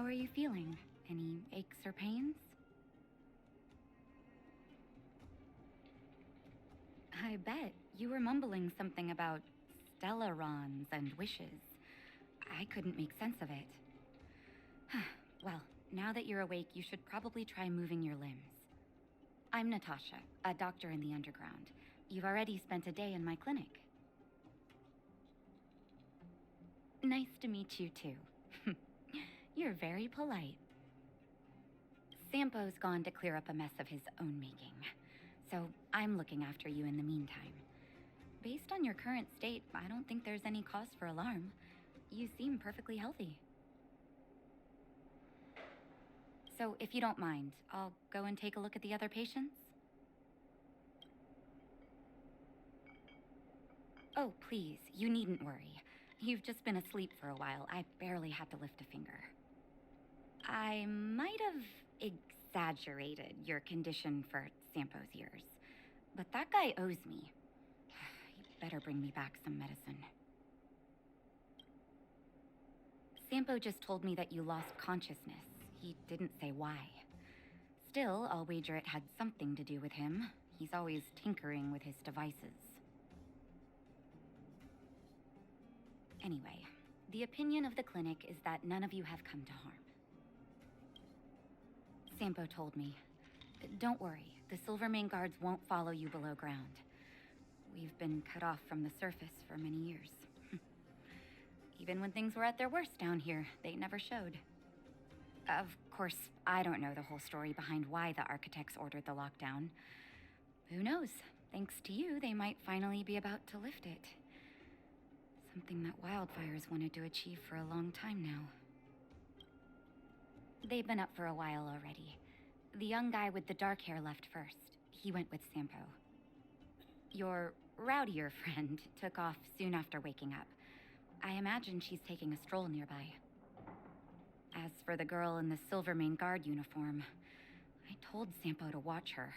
How are you feeling? Any aches or pains? I bet. You were mumbling something about stellarons and wishes. I couldn't make sense of it. Well, now that you're awake, you should probably try moving your limbs. I'm Natasha, a doctor in the underground. You've already spent a day in my clinic. Nice to meet you, too. You're very polite. Sampo's gone to clear up a mess of his own making, so I'm looking after you in the meantime. Based on your current state, I don't think there's any cause for alarm. You seem perfectly healthy. So, if you don't mind, I'll go and take a look at the other patients? Oh, please, you needn't worry. You've just been asleep for a while. I barely had to lift a finger. I might have exaggerated your condition for Sampo's years, but that guy owes me. He better bring me back some medicine. Sampo just told me that you lost consciousness. He didn't say why. Still, I'll wager it had something to do with him. He's always tinkering with his devices. Anyway, the opinion of the clinic is that none of you have come to harm. Sampo told me. Don't worry, the Silvermane guards won't follow you below ground. We've been cut off from the surface for many years. Even when things were at their worst down here, they never showed. Of course, I don't know the whole story behind why the architects ordered the lockdown. Who knows? Thanks to you, they might finally be about to lift it. Something that wildfires wanted to achieve for a long time now. They've been up for a while already. The young guy with the dark hair left first. He went with Sampo. Your rowdier friend took off soon after waking up. I imagine she's taking a stroll nearby. As for the girl in the Silvermane guard uniform, I told Sampo to watch her,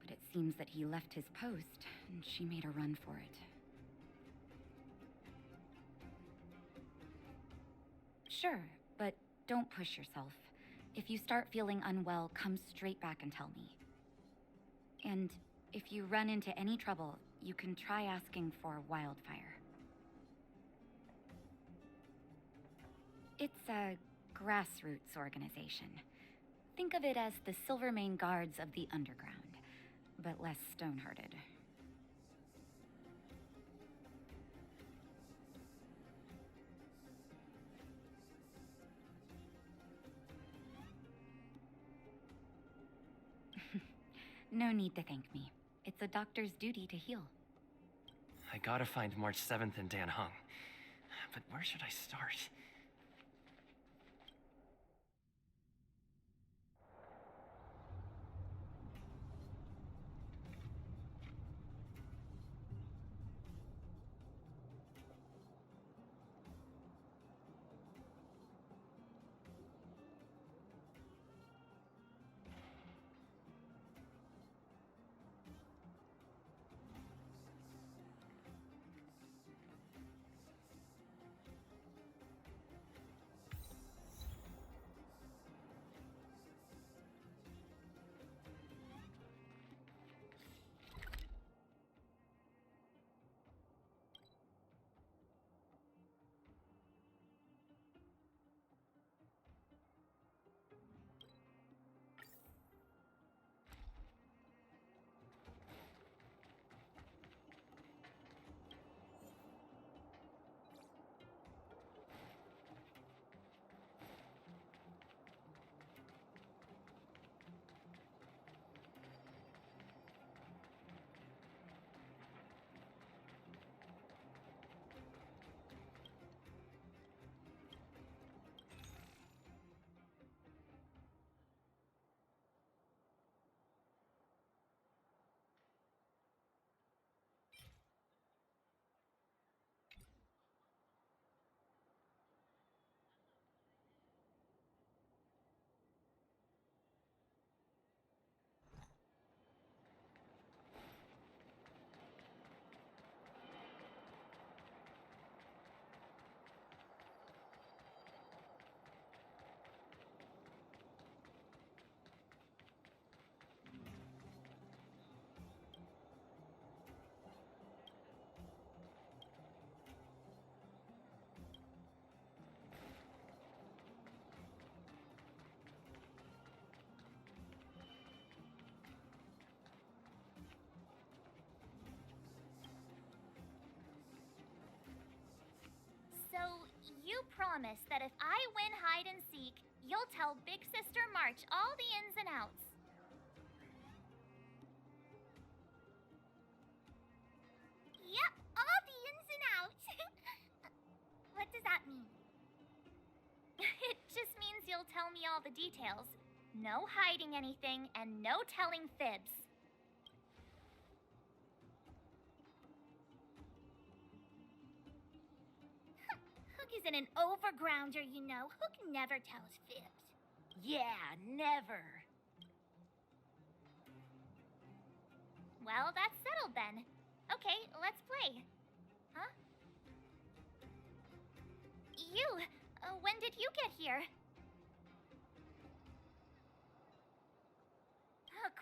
but it seems that he left his post and she made a run for it. Sure, but don't push yourself. If you start feeling unwell, come straight back and tell me. And if you run into any trouble, you can try asking for Wildfire. It's a grassroots organization. Think of it as the Silvermane Guards of the Underground, but less stone-hearted. No need to thank me. It's a doctor's duty to heal. I gotta find March 7th in Dan Hung. But where should I start? promise that if I win hide and seek, you'll tell Big Sister March all the ins and outs. Yep, all the ins and outs. What does that mean? It just means you'll tell me all the details. No hiding anything and no telling fibs. Hook isn't an overgrounder, you know. Hook never tells fibs. Yeah, never. Well, that's settled then. Okay, let's play. Huh? You, when did you get here?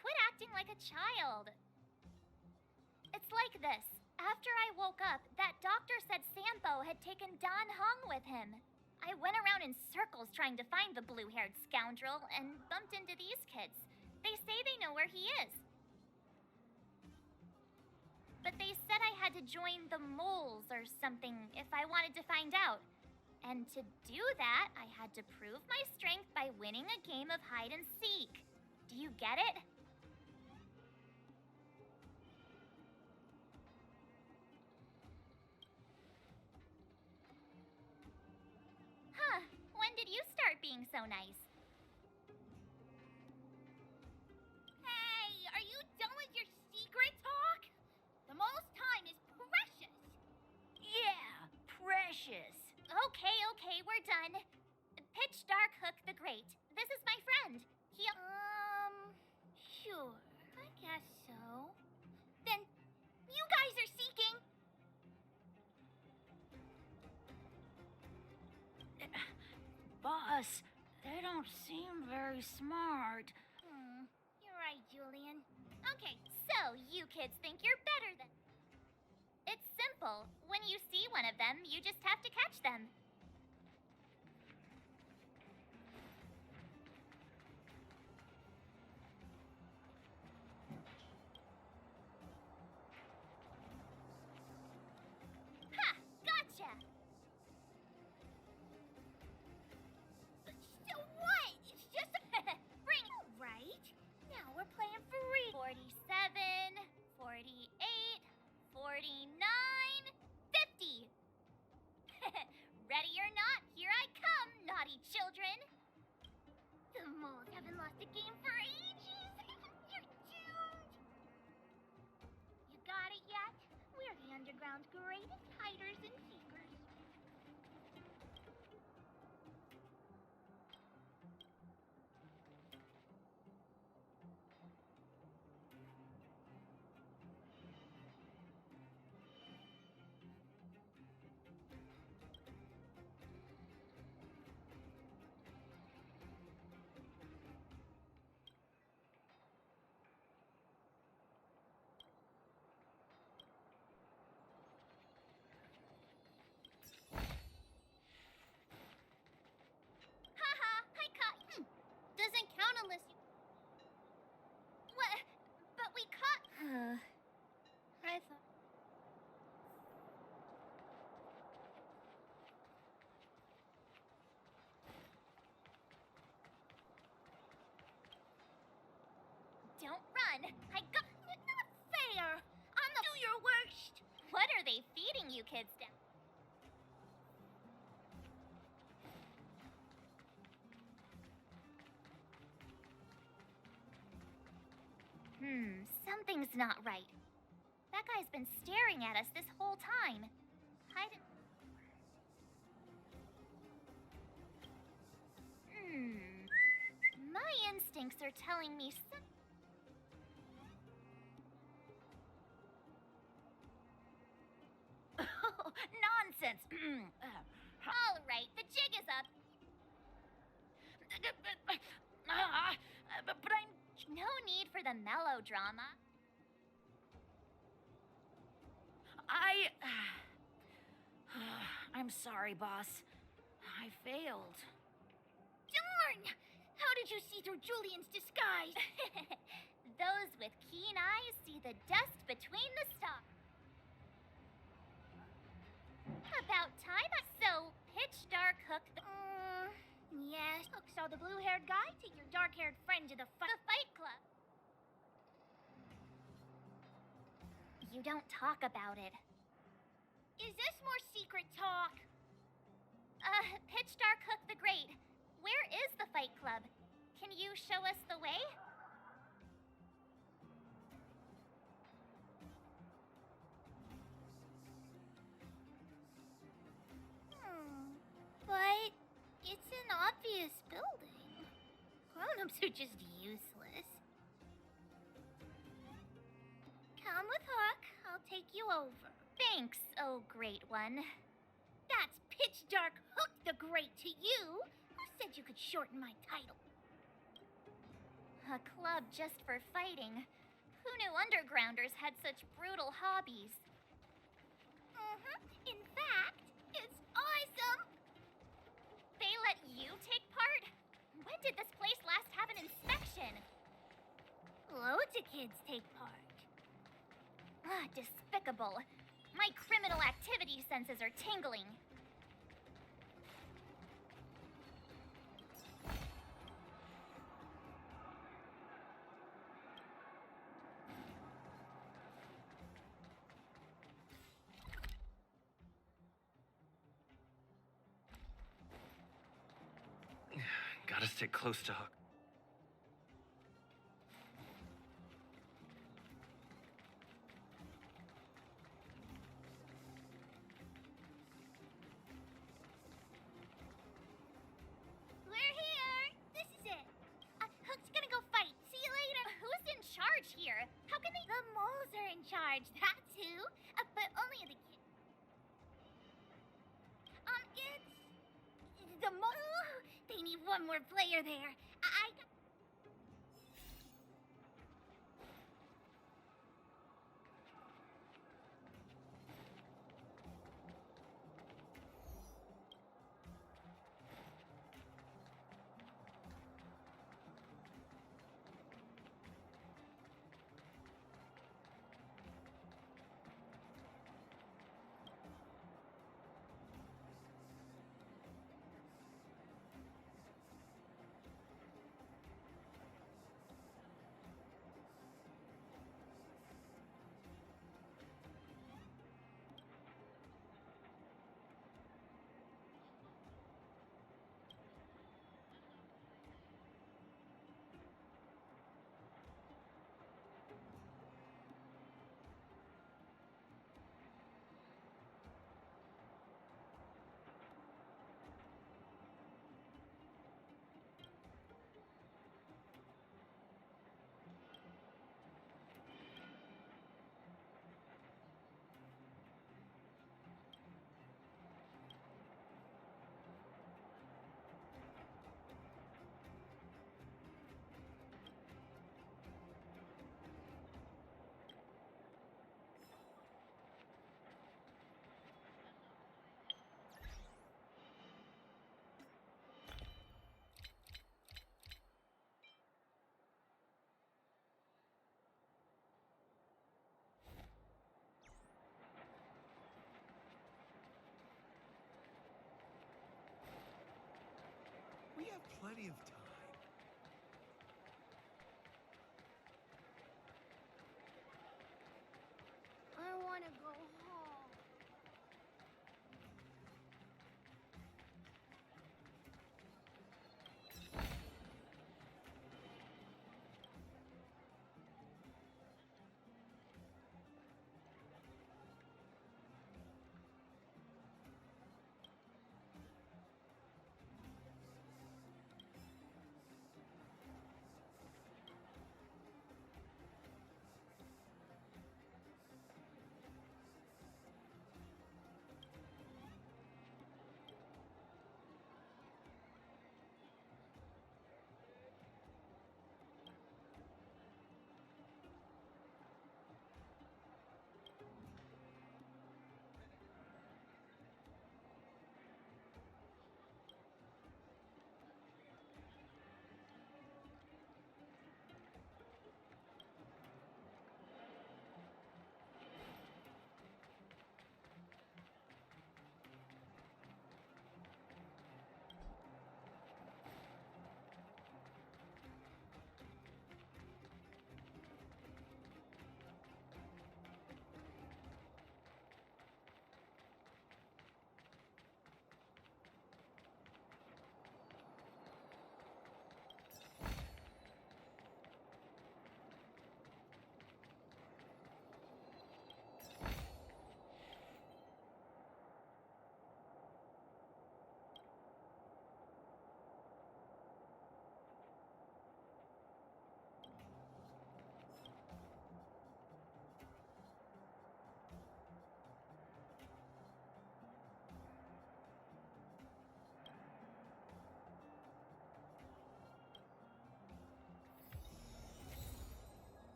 Quit acting like a child. It's like this. After I woke up, that doctor said Sampo had taken Dan Hung with him. I went around in circles trying to find the blue-haired scoundrel and bumped into these kids. They say they know where he is. But they said I had to join the moles or something if I wanted to find out. And to do that, I had to prove my strength by winning a game of hide and seek. Do you get it? Huh, when did you start being so nice? Hey, are you done with your secret talk? The most time is precious. Yeah, precious. Okay, we're done. Pitch Dark Hook the Great. This is my friend. He, sure. I guess so. Then, you guys are seeking. Boss, they don't seem very smart. You're right, Julian. Okay, so you kids think you're better than... It's simple. When you see one of them, you just have to catch them. Ha! Gotcha! So what? It's just a... Bring it! Right? Now we're playing for real. 47, 48, 49, 50! Ready or not, here I come, naughty children! The moles haven't lost a game for ages! You're doomed! You got it yet? We're the underground's greatest hiders and seekers. Haha, I caught you. Doesn't count unless you... What? But we caught... I thought... Don't run. I got... Not fair. I'm the... Do your worst. What are they feeding you kids down? Something's not right. That guy's been staring at us this whole time. My instincts are telling me Nonsense. All right, the jig is up. But I'm... No need for the melodrama. I'm sorry, boss. I failed. Darn! How did you see through Julian's disguise? Those with keen eyes see the dust between the stars. About time. So, Pitch Dark Hook Hook saw the blue-haired guy take your dark-haired friend to the fight club. You don't talk about it. Is this more secret talk? Pitch Dark Hook the Great. Where is the fight club? Can you show us the way? But it's an obvious building. Grown-ups are just useless. Come with Hook. I'll take you over. Thanks, oh great one. That's Pitch Dark Hook the Great to you. Who said you could shorten my title? A club just for fighting. Who knew undergrounders had such brutal hobbies? In fact, it's awesome! They let you take part? When did this place last have an inspection? Loads of kids take part. Despicable. My criminal activity senses are tingling. Gotta stick close to Hook. We're here! This is it. Hook's gonna go fight. See you later. Who's in charge here? How can they— The moles are in charge, that's who. But only the kids. It's the mole. They need one more player there. We have plenty of time. I want to go home.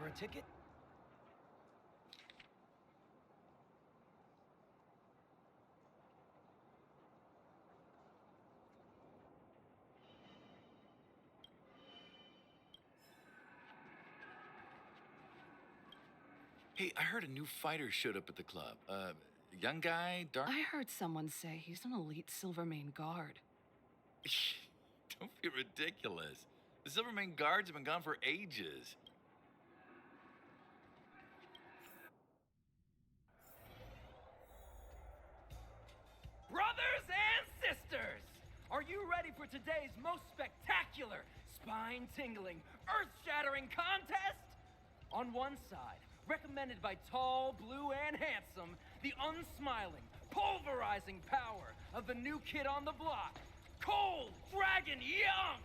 for a ticket? Hey, I heard a new fighter showed up at the club. Young guy, dark. I heard someone say he's an elite Silvermane guard. Don't be ridiculous. The Silvermane guards have been gone for ages. Brothers and sisters, are you ready for today's most spectacular, spine-tingling, earth-shattering contest? On one side, recommended by tall, blue, and handsome, the unsmiling, pulverizing power of the new kid on the block, Cold Dragon Young!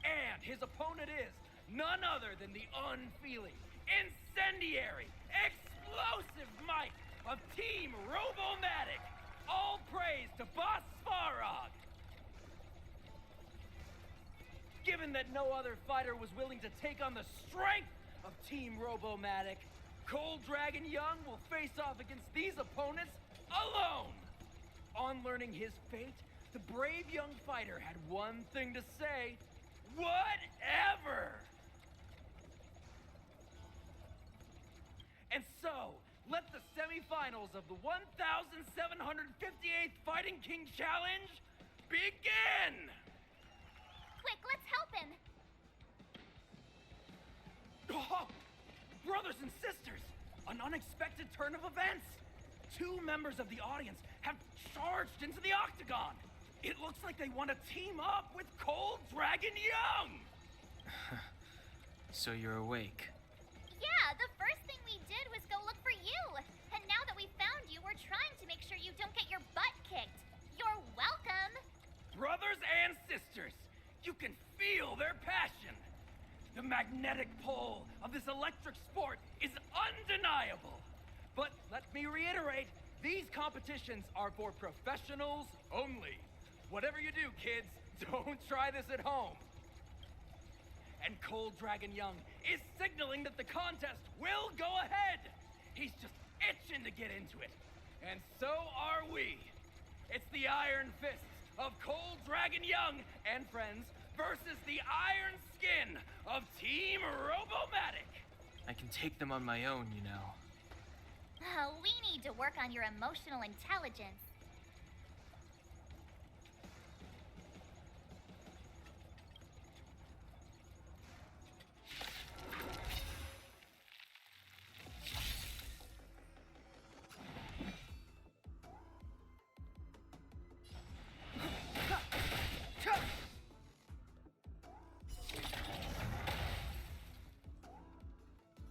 And his opponent is none other than the unfeeling, incendiary, explosive might of Team Robomatic! All praise to Boss Svarog! Given that no other fighter was willing to take on the strength of Team Robomatic, Cold Dragon Young will face off against these opponents alone! On learning his fate, the brave young fighter had one thing to say: whatever! And so, let the semifinals of the 1,758th Fighting King Challenge begin! Quick, let's help him! Oh, brothers and sisters, an unexpected turn of events! Two members of the audience have charged into the octagon! It looks like they want to team up with Cold Dragon Young! So you're awake. Yeah, the first thing we did was go look for you. And now that we found you, we're trying to make sure you don't get your butt kicked. You're welcome. Brothers and sisters, you can feel their passion. The magnetic pull of this electric sport is undeniable. But let me reiterate, these competitions are for professionals only. Whatever you do, kids, don't try this at home. And Cold Dragon Young is signaling that the contest will go ahead. He's just itching to get into it. And so are we. It's the Iron Fists of Cold Dragon Young and friends versus the Iron Skin of Team Robomatic. I can take them on my own, you know. We need to work on your emotional intelligence.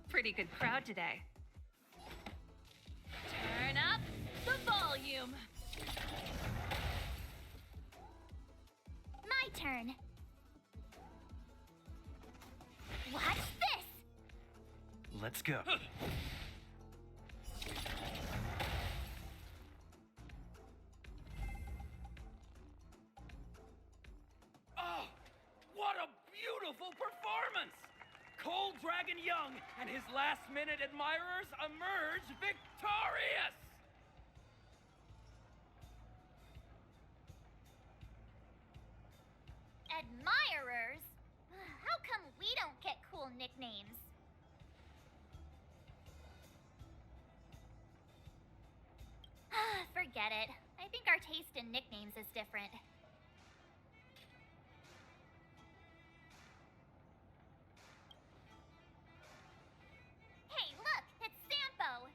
Pretty good crowd today. Turn up the volume. My turn. Watch this! Let's go. Oh, what a beautiful performance! Cold Dragon Young and his last-minute admirers emerge victorious! Admirers? How come we don't get cool nicknames? Forget it. I think our taste in nicknames is different. Hey, look! It's Sampo!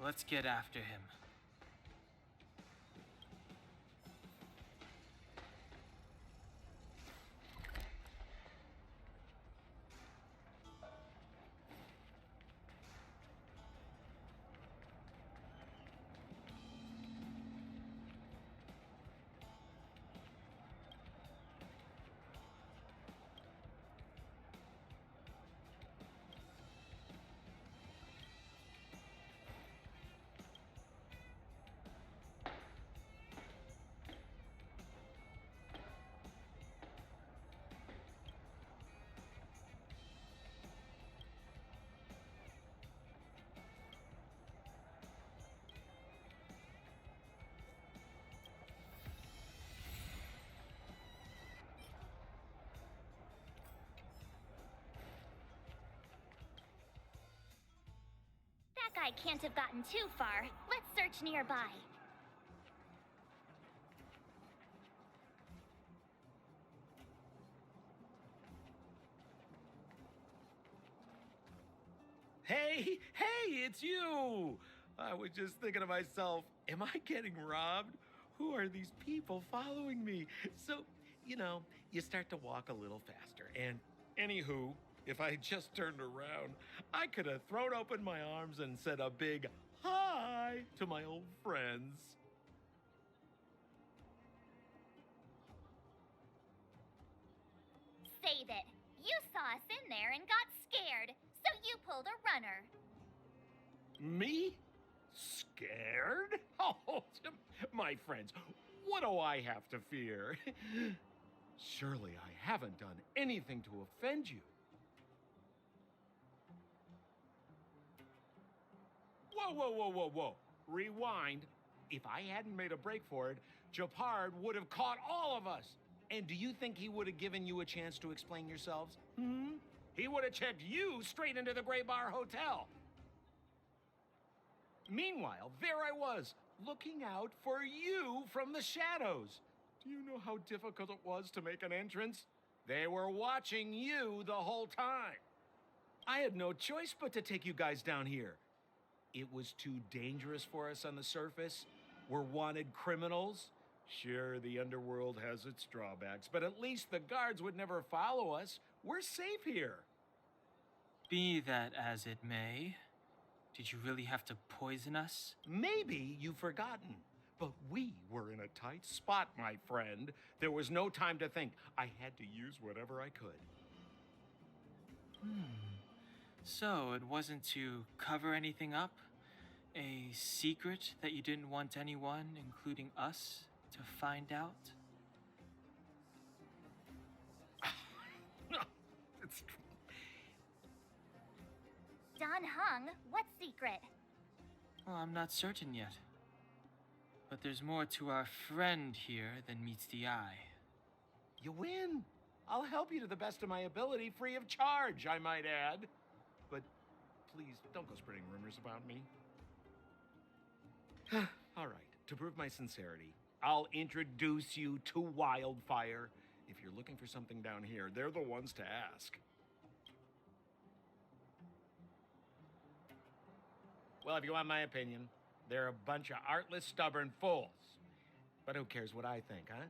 Let's get after him. That guy can't have gotten too far. Let's search nearby. Hey, it's you! I was just thinking to myself, am I getting robbed? Who are these people following me? So, you start to walk a little faster. And anywho, if I had just turned around, I could have thrown open my arms and said a big hi to my old friends. Save it. You saw us in there and got scared, so you pulled a runner. Me? Scared? Oh, my friends, what do I have to fear? Surely I haven't done anything to offend you. Whoa. Rewind. If I hadn't made a break for it, Japard would have caught all of us. And do you think he would have given you a chance to explain yourselves? He would have checked you straight into the Gray Bar Hotel. Meanwhile, there I was, looking out for you from the shadows. Do you know how difficult it was to make an entrance? They were watching you the whole time. I had no choice but to take you guys down here. It was too dangerous for us on the surface. We're wanted criminals. Sure, the underworld has its drawbacks, but at least the guards would never follow us. We're safe here. Be that as it may, did you really have to poison us? Maybe you've forgotten, but we were in a tight spot, my friend. There was no time to think. I had to use whatever I could. So it wasn't to cover anything up? A secret that you didn't want anyone, including us, to find out? No, it's... Don Hung, what secret? Well, I'm not certain yet. But there's more to our friend here than meets the eye. You win. I'll help you to the best of my ability, free of charge, I might add. But please, don't go spreading rumors about me. All right, to prove my sincerity, I'll introduce you to Wildfire. If you're looking for something down here, they're the ones to ask. Well, if you want my opinion, they're a bunch of artless, stubborn fools. But who cares what I think, huh?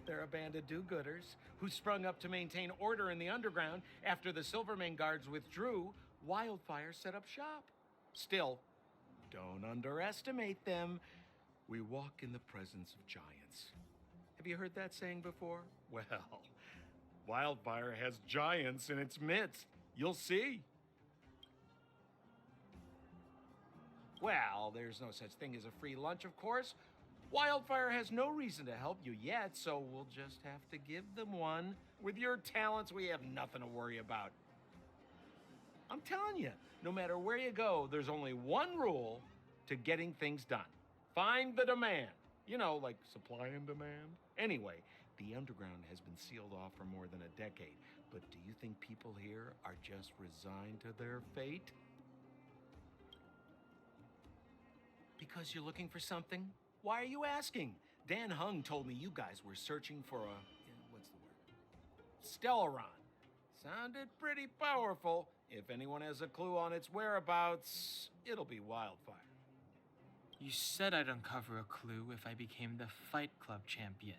They're a band of do-gooders who sprung up to maintain order in the underground after the Silvermane guards withdrew. Wildfire set up shop. Still, don't underestimate them. We walk in the presence of giants. Have you heard that saying before? Well, Wildfire has giants in its midst. You'll see. Well, there's no such thing as a free lunch, of course. Wildfire has no reason to help you yet, so we'll just have to give them one. With your talents, we have nothing to worry about. I'm telling you, no matter where you go, there's only one rule to getting things done. Find the demand. You know, like supply and demand. Anyway, the underground has been sealed off for more than a decade. But do you think people here are just resigned to their fate? Because you're looking for something? Why are you asking? Dan Hung told me you guys were searching for a... what's the word? Stellaron. Sounded pretty powerful. If anyone has a clue on its whereabouts, it'll be Wildfire. You said I'd uncover a clue if I became the Fight Club champion.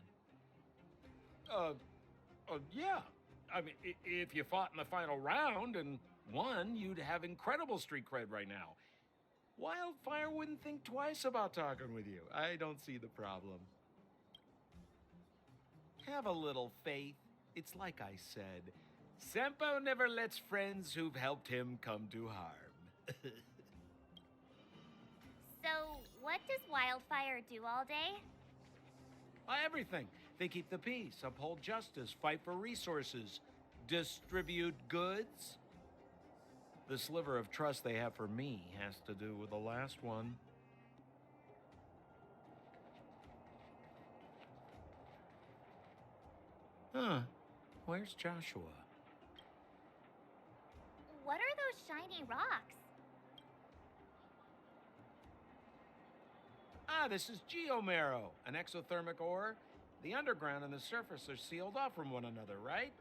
Yeah. I mean, if you fought in the final round and won, you'd have incredible street cred right now. Wildfire wouldn't think twice about talking with you. I don't see the problem. Have a little faith. It's like I said, Senpo never lets friends who've helped him come to harm. So, what does Wildfire do all day? Everything. They keep the peace, uphold justice, fight for resources, distribute goods. The sliver of trust they have for me has to do with the last one. Huh. Where's Joshua? What are those shiny rocks? Ah, this is geomarrow, an exothermic ore. The underground and the surface are sealed off from one another, right?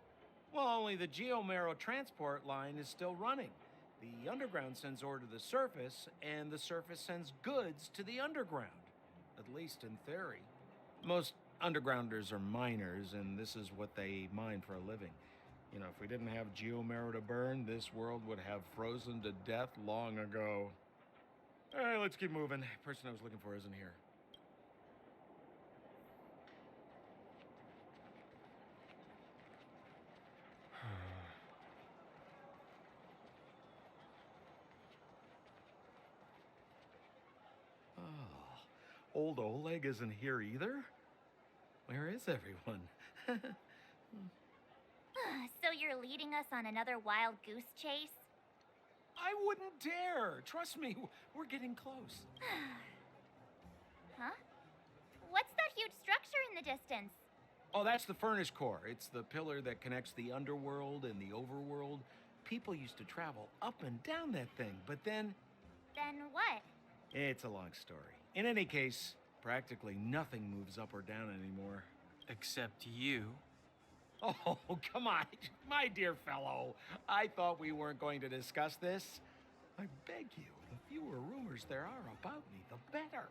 Well, only the geomarrow transport line is still running. The underground sends ore to the surface, and the surface sends goods to the underground. At least in theory. Most undergrounders are miners, and this is what they mine for a living. You know, if we didn't have geomarrow to burn, this world would have frozen to death long ago. All right, let's keep moving. The person I was looking for isn't here. Oh, old Oleg isn't here either? Where is everyone? So you're leading us on another wild goose chase? I wouldn't dare. Trust me, we're getting close. Huh? What's that huge structure in the distance? Oh, that's the furnace core. It's the pillar that connects the underworld and the overworld. People used to travel up and down that thing, but then... Then what? It's a long story. In any case, practically nothing moves up or down anymore. Except you. Oh, come on, my dear fellow. I thought we weren't going to discuss this. I beg you, the fewer rumors there are about me, the better.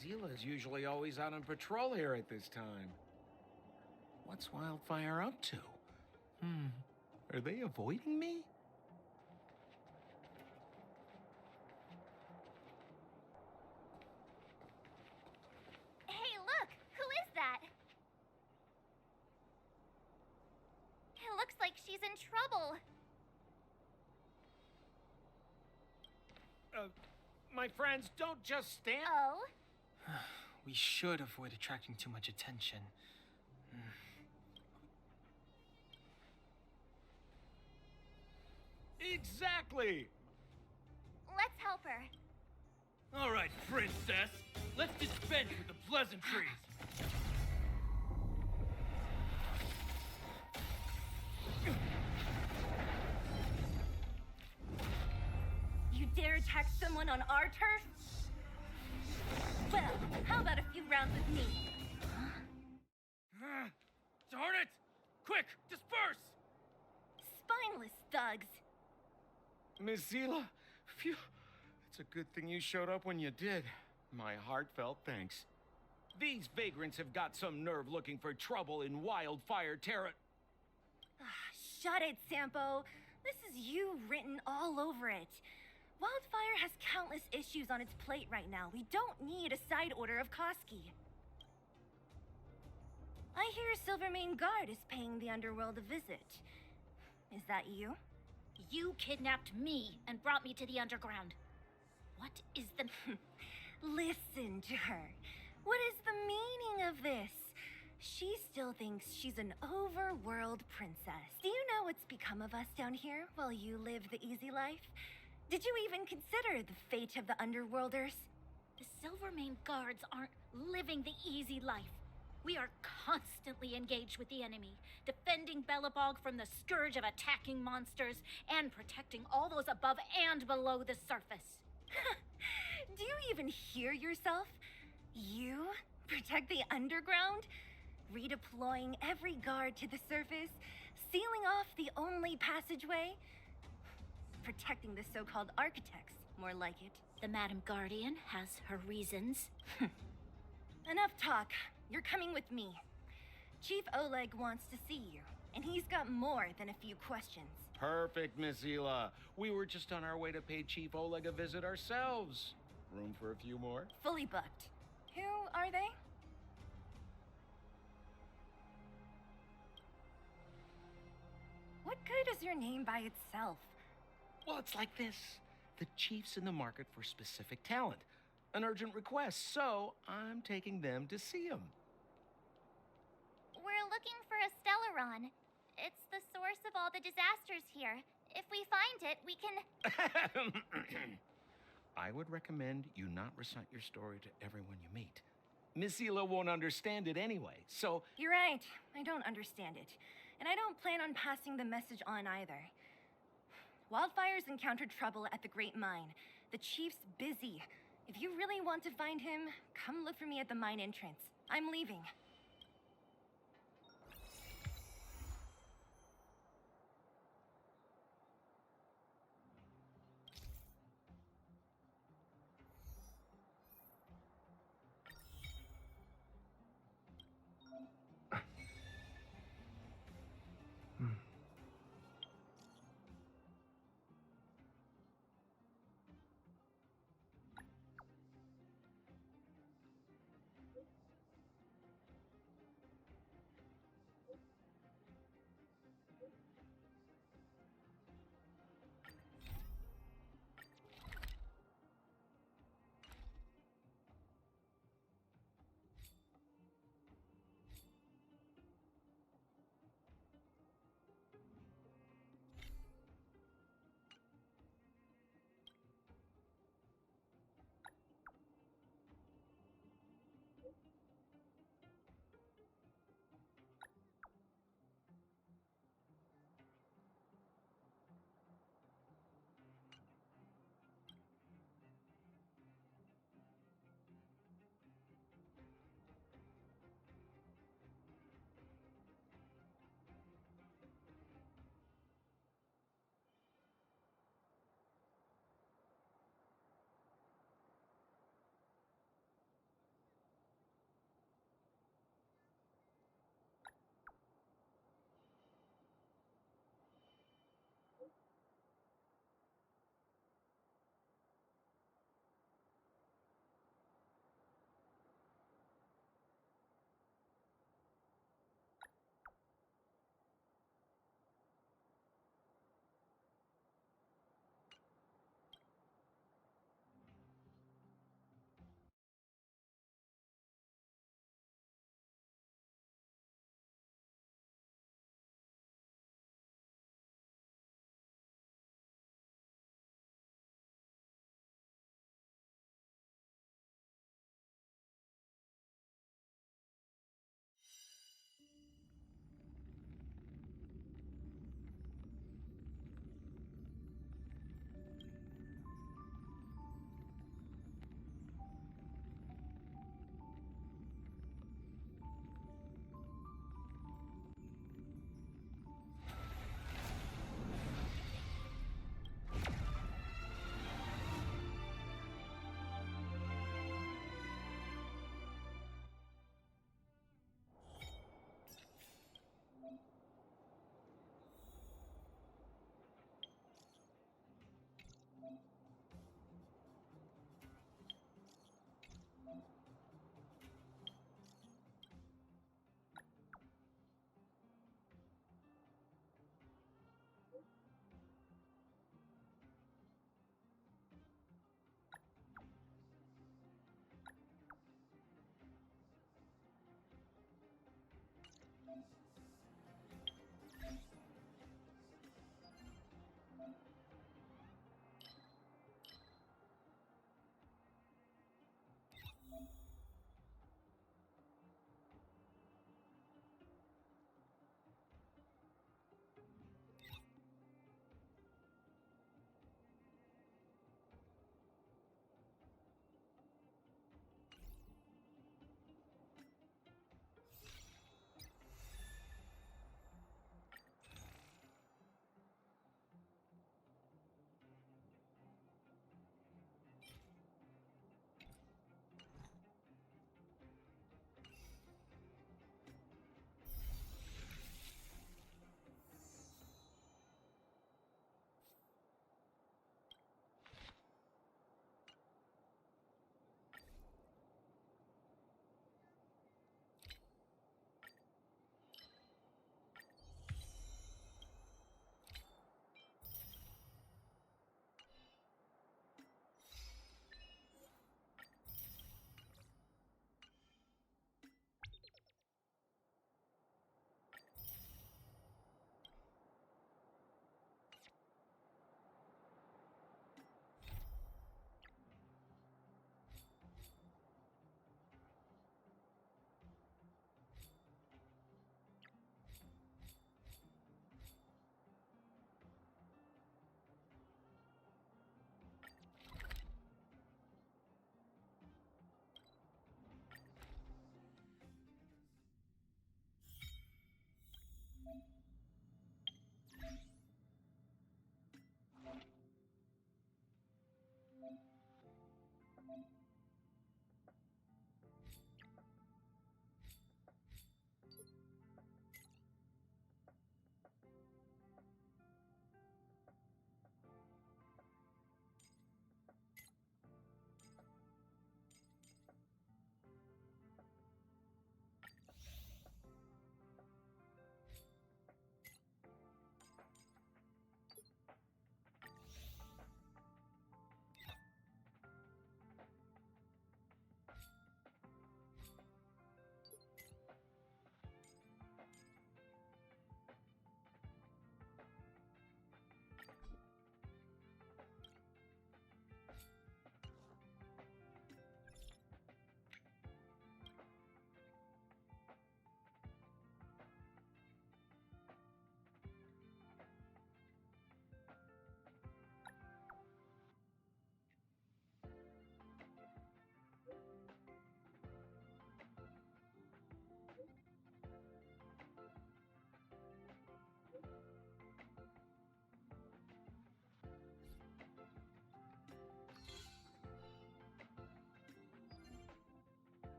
Zila's usually always out on patrol here at this time. What's Wildfire up to? Are they avoiding me? Hey, look! Who is that? It looks like she's in trouble. My friends, don't just stand. Oh? We should avoid attracting too much attention. Exactly! Let's help her. All right, princess. Let's dispense with the pleasantries. You dare attack someone on our turf? Well, how about a few rounds with me? Darn it! Quick, disperse! Spineless thugs. Miss Zila, phew. It's a good thing you showed up when you did. My heartfelt thanks. These vagrants have got some nerve looking for trouble in Wildfire Terra. Shut it, Sampo. This is you written all over it. Wildfire has countless issues on its plate right now. We don't need a side order of Koski. I hear Silvermane Guard is paying the underworld a visit. Is that you? You kidnapped me and brought me to the underground. What is the... Listen to her. What is the meaning of this? She still thinks she's an overworld princess. Do you know what's become of us down here while you live the easy life? Did you even consider the fate of the underworlders? The Silvermane Guards aren't living the easy life. We are constantly engaged with the enemy, defending Belobog from the scourge of attacking monsters and protecting all those above and below the surface. Do you even hear yourself? You protect the underground? Redeploying every guard to the surface? Sealing off the only passageway? Protecting the so-called architects, more like it. The Madam Guardian has her reasons. Enough talk. You're coming with me. Chief Oleg wants to see you, and he's got more than a few questions. Perfect, Miss Zila. We were just on our way to pay Chief Oleg a visit ourselves. Room for a few more? Fully booked. Who are they? What good is your name by itself? Well, it's like this. The chief's in the market for specific talent. An urgent request, so I'm taking them to see him. We're looking for a Stellaron. It's the source of all the disasters here. If we find it, we can... I would recommend you not recite your story to everyone you meet. Miss Hila won't understand it anyway, so... You're right. I don't understand it. And I don't plan on passing the message on either. Wildfire's encountered trouble at the Great Mine. The chief's busy. If you really want to find him, come look for me at the mine entrance. I'm leaving.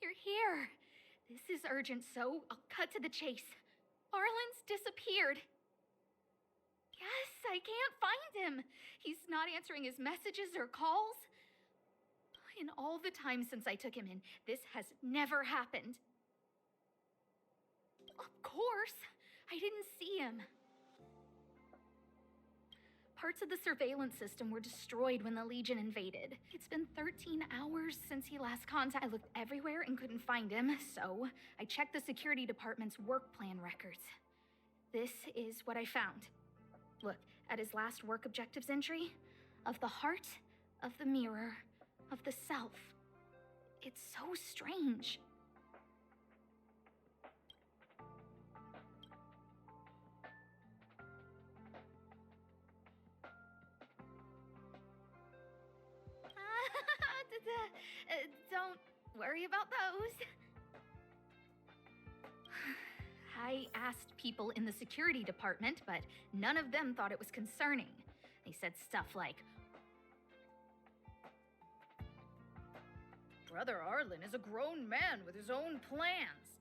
You're here. This is urgent, so I'll cut to the chase. Arlen's disappeared. Yes, I can't find him. He's not answering his messages or calls. In all the time since I took him in, this has never happened. Of course, I didn't see him. Parts of the surveillance system were destroyed when the Legion invaded. It's been 13 hours since he last contacted. I looked everywhere and couldn't find him, so I checked the security department's work plan records. This is what I found. Look, at his last work objectives entry, of the heart, of the mirror, of the self. It's so strange. Don't worry about those. I asked people in the security department, but none of them thought it was concerning. They said stuff like, Brother Arlen is a grown man with his own plans.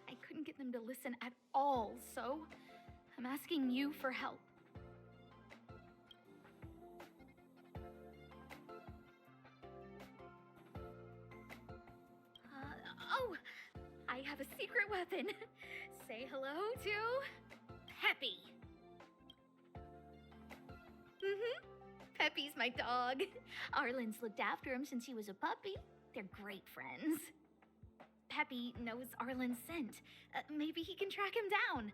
I couldn't get them to listen at all, so I'm asking you for help. Oh, I have a secret weapon. Say hello to Peppy. Peppy's my dog. Arlen's looked after him since he was a puppy. They're great friends. Peppy knows Arlen's scent. Maybe he can track him down.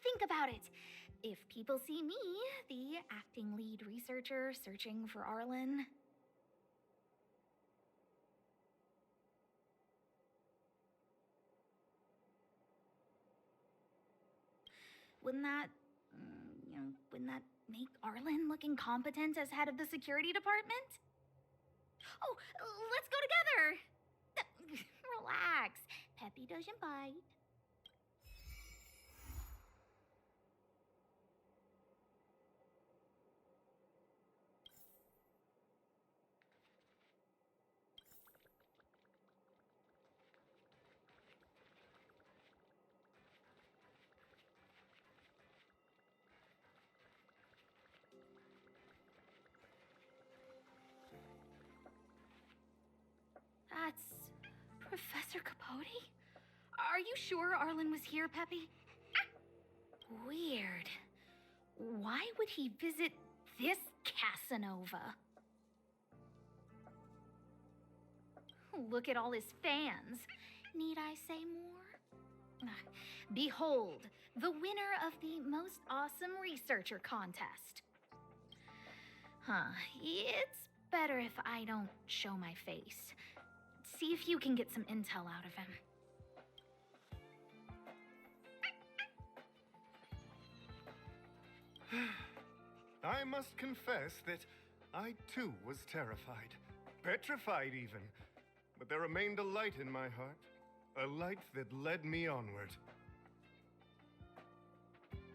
Think about it. If people see me, the acting lead researcher searching for Arlen, wouldn't that make Arlen look incompetent as head of the security department? Oh, let's go together. Relax. Peppy doesn't bite. That's Professor Capote? Are you sure Arlen was here, Peppy? Weird. Why would he visit this Casanova? Look at all his fans. Need I say more? Behold, the winner of the Most Awesome Researcher contest. It's better if I don't show my face. See if you can get some intel out of him. I must confess that I too was terrified. Petrified even. But there remained a light in my heart. A light that led me onward.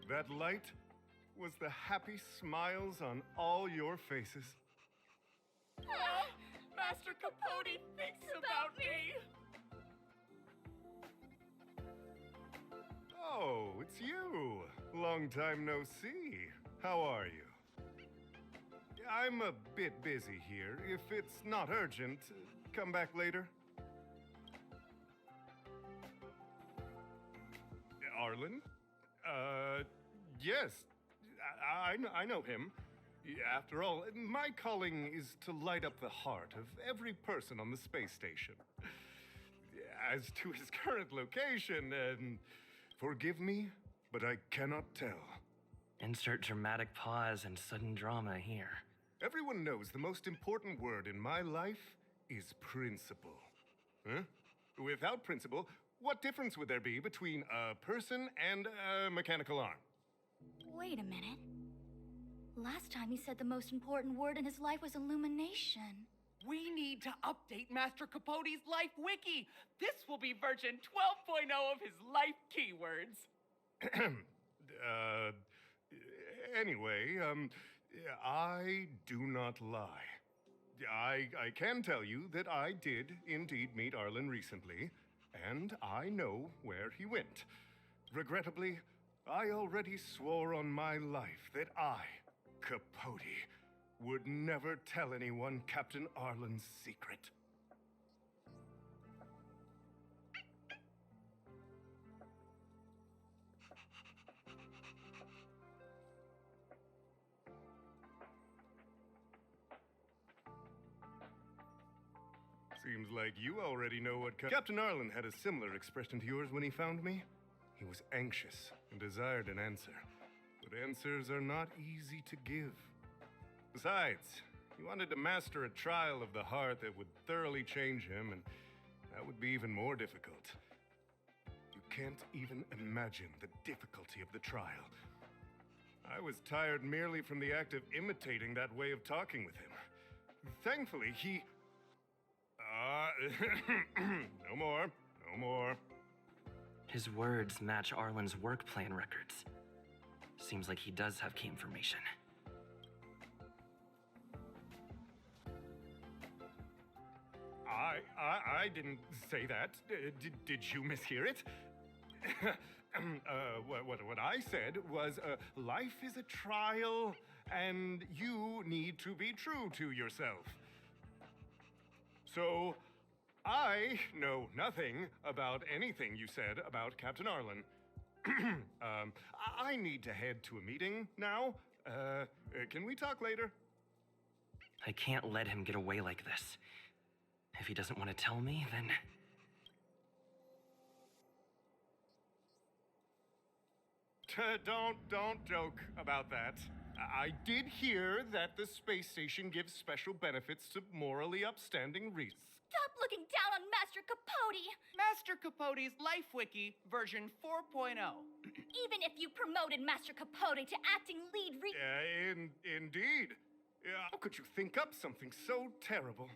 That light was the happy smiles on all your faces. Master Capote thinks about me! Oh, it's you. Long time no see. How are you? I'm a bit busy here. If it's not urgent, come back later. Arlen? Yes. I know him. After all, my calling is to light up the heart of every person on the space station. As to his current location, forgive me, but I cannot tell. Insert dramatic pause and sudden drama here. Everyone knows the most important word in my life is principle. Huh? Without principle, what difference would there be between a person and a mechanical arm? Wait a minute. Last time he said the most important word in his life was illumination. We need need to update Master Capote's Life Wiki. This will be version 12.0 of his life keywords. Anyway, I do not lie. I can tell you that I did indeed meet Arlen recently, and I know where he went. Regrettably, I already swore on my life that I, Capote, would never tell anyone Captain Arlen's secret. Seems like you already know what Captain Arlen had a similar expression to yours when he found me. He was anxious and desired an answer, but answers are not easy to give. Besides, he wanted to master a trial of the heart that would thoroughly change him, and that would be even more difficult. You can't even imagine the difficulty of the trial. I was tired merely from the act of imitating that way of talking with him. Thankfully, he... no more. No more. His words match Arlen's work plan records. Seems like he does have key information. I didn't say that. Did you mishear it? What I said was, life is a trial, and you need to be true to yourself. So, I know nothing about anything you said about Captain Arlen. I need to head to a meeting now. Can we talk later? I can't let him get away like this. If he doesn't want to tell me, then... Don't joke about that. I did hear that the space station gives special benefits to morally upstanding reasons. Stop looking down on Master Capote! Master Capote's Life Wiki version 4.0. Even if you promoted Master Capote to acting lead Indeed. How could you think up something so terrible?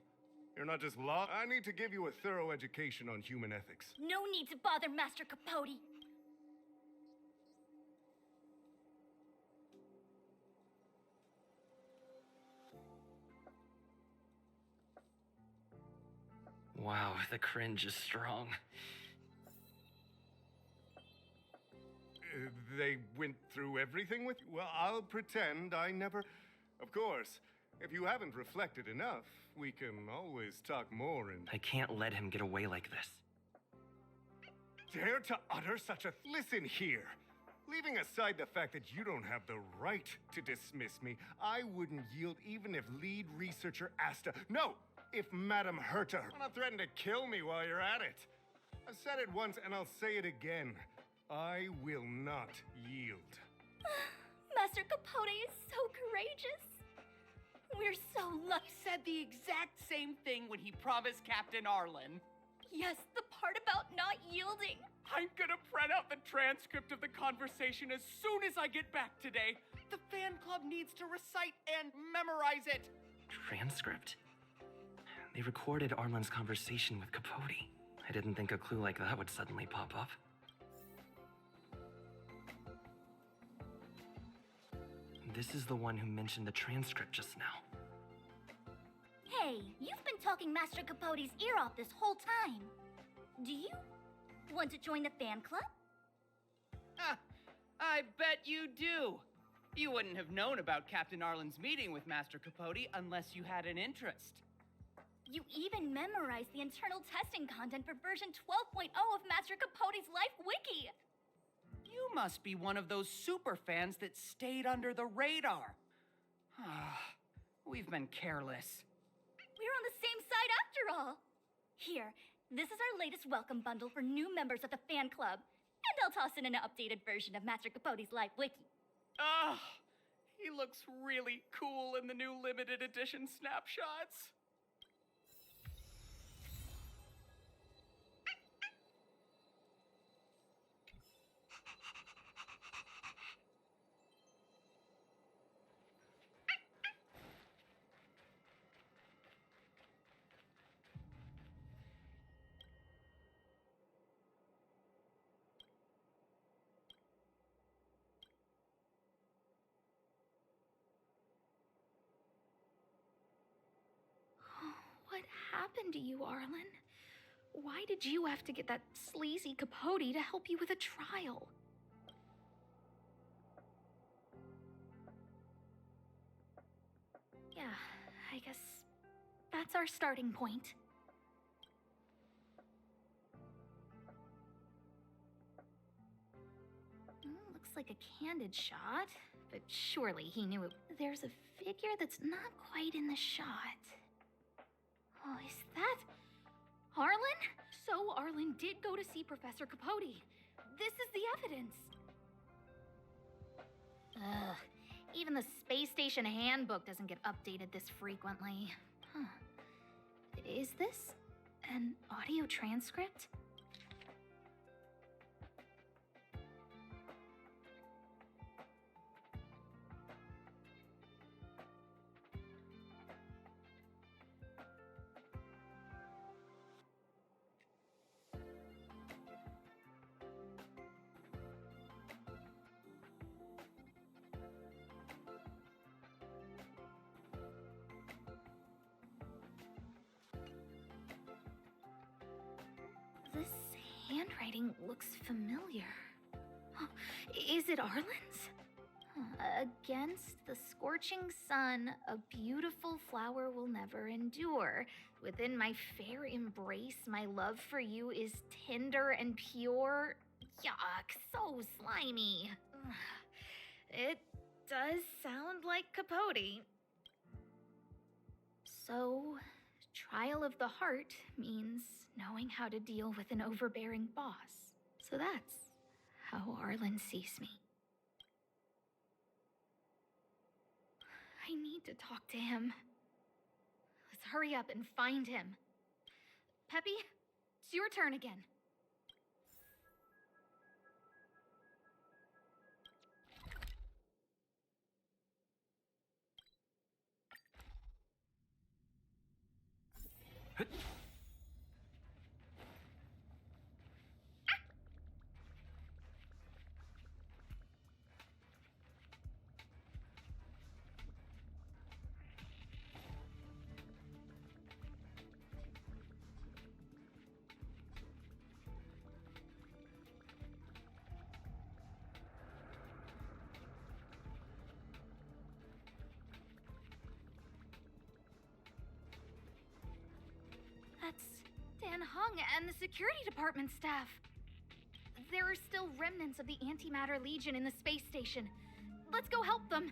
You're not just law. I need to give you a thorough education on human ethics. No need to bother Master Capote. Wow, the cringe is strong. They went through everything with you? Well, I'll pretend I never... Of course, if you haven't reflected enough, we can always talk more and... I can't let him get away like this. Dare to utter such a... Listen here. Leaving aside the fact that you don't have the right to dismiss me, I wouldn't yield even if lead researcher Asta... No! If Madame Herta wanna threaten to kill me while you're at it. I've said it once and I'll say it again. I will not yield. Master Capote is so courageous. We're so lucky. He said the exact same thing when he promised Captain Arlen. Yes, the part about not yielding. I'm gonna print out the transcript of the conversation as soon as I get back today. The fan club needs to recite and memorize it. Transcript? They recorded Arlen's conversation with Capote. I didn't think a clue like that would suddenly pop up. This is the one who mentioned the transcript just now. Hey, you've been talking Master Capote's ear off this whole time. Do you want to join the fan club? I bet you do. You wouldn't have known about Captain Arlen's meeting with Master Capote unless you had an interest. You even memorized the internal testing content for version 12.0 of Master Capote's Life Wiki. You must be one of those super fans that stayed under the radar. We've been careless. We're on the same side after all. Here, this is our latest welcome bundle for new members of the fan club. And I'll toss in an updated version of Master Capote's Life Wiki. He looks really cool in the new limited edition snapshots. happened to you, Arlen? Why did you have to get that sleazy Capote to help you with a trial? Yeah, I guess that's our starting point. Looks like a candid shot, but surely he knew it. There's a figure that's not quite in the shot. Oh, is that Arlen? So Arlen did go to see Professor Capote. This is the evidence. Ugh. Even the space station handbook doesn't get updated this frequently. Huh. Is this an audio transcript? This handwriting looks familiar. Oh, is it Arlen's? Against the scorching sun, a beautiful flower will never endure. Within my fair embrace, my love for you is tender and pure. Yuck, so slimy. It does sound like Capote. So, trial of the heart means knowing how to deal with an overbearing boss. So that's how Arlen sees me. I need to talk to him. Let's hurry up and find him. Peppy, it's your turn again. That's Dan Hung and the security department staff. There are still remnants of the Antimatter Legion in the space station. Let's go help them.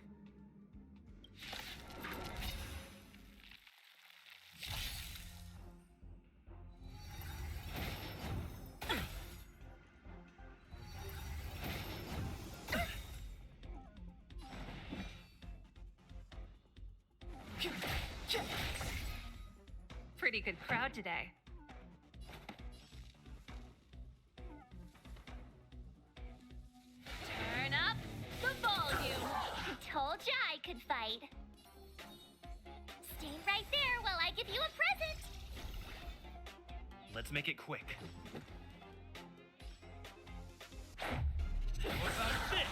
Pretty good crowd today. Turn up the volume. I told ya I could fight. Stay right there while I give you a present. Let's make it quick. What about this?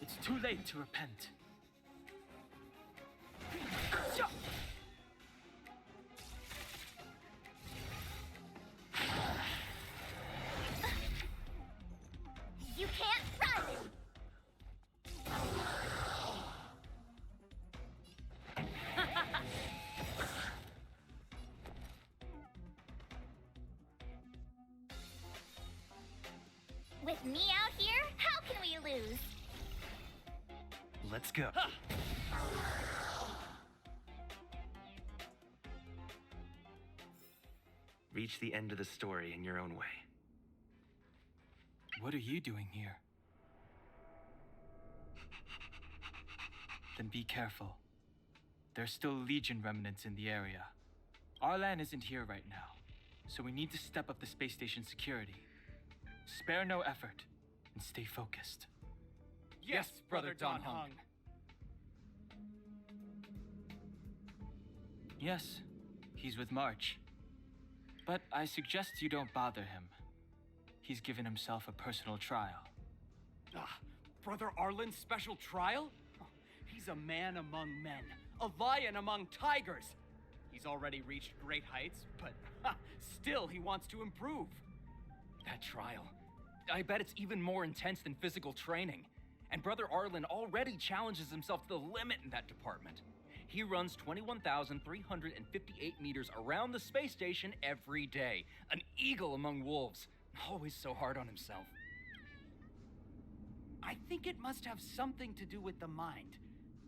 It's too late to repent. You can't run. With me out here, how can we lose? Let's go. Reach the end of the story in your own way. What are you doing here? Then be careful. There's still Legion remnants in the area. Arlan isn't here right now, so we need to step up the space station security. Spare no effort, and stay focused. Yes, Brother Don Hung. Yes, he's with March. But I suggest you don't bother him. He's given himself a personal trial. Brother Arlen's special trial? He's a man among men, a lion among tigers. He's already reached great heights, but still he wants to improve. That trial. I bet it's even more intense than physical training. And Brother Arlen already challenges himself to the limit in that department. He runs 21,358 meters around the space station every day. An eagle among wolves. Always so hard on himself. I think it must have something to do with the mind.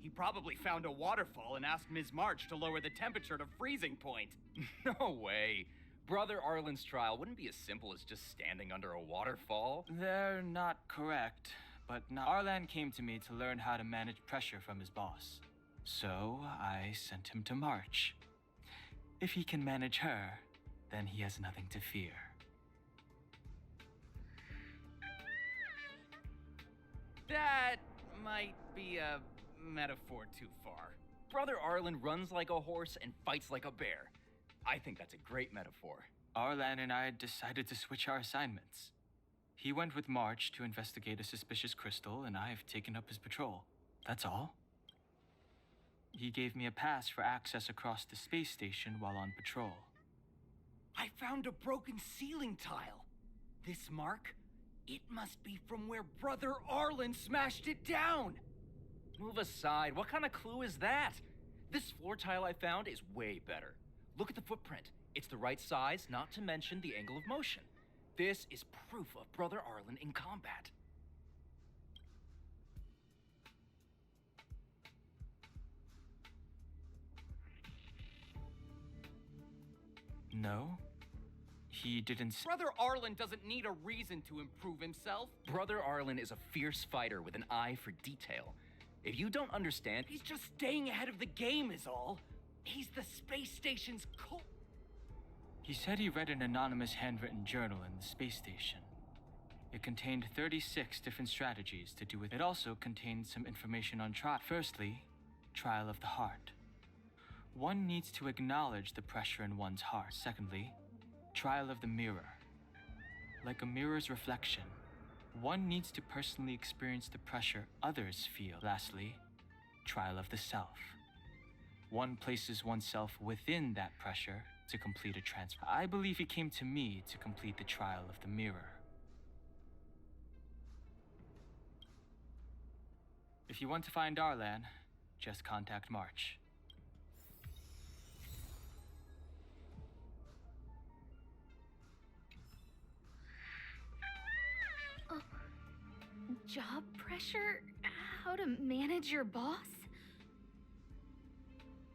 He probably found a waterfall and asked Ms. March to lower the temperature to freezing point. No way. Brother Arlen's trial wouldn't be as simple as just standing under a waterfall. They're not correct, but now Arlan came to me to learn how to manage pressure from his boss. So I sent him to March. If he can manage her, then he has nothing to fear. That might be a metaphor too far. Brother Arlen runs like a horse and fights like a bear. I think that's a great metaphor. Arlan and I decided to switch our assignments. He went with March to investigate a suspicious crystal, and I've taken up his patrol. That's all. He gave me a pass for access across the space station while on patrol. I found a broken ceiling tile. This mark? It must be from where Brother Arlen smashed it down. Move aside. What kind of clue is that? This floor tile I found is way better. Look at the footprint. It's the right size, not to mention the angle of motion. This is proof of Brother Arlen in combat. No, he didn't. Brother Arlen doesn't need a reason to improve himself. Brother Arlen is a fierce fighter with an eye for detail. If you don't understand, He's just staying ahead of the game is all. He's the space station's He said he read an anonymous handwritten journal in the space station. It contained 36 different strategies to do with it. It also contained some information on trial. Firstly, trial of the heart. One needs to acknowledge the pressure in one's heart. Secondly, trial of the mirror. Like a mirror's reflection, one needs to personally experience the pressure others feel. Lastly, trial of the self. One places oneself within that pressure to complete a transfer. I believe he came to me to complete the trial of the mirror. If you want to find Arlan, just contact March. Job pressure? How to manage your boss?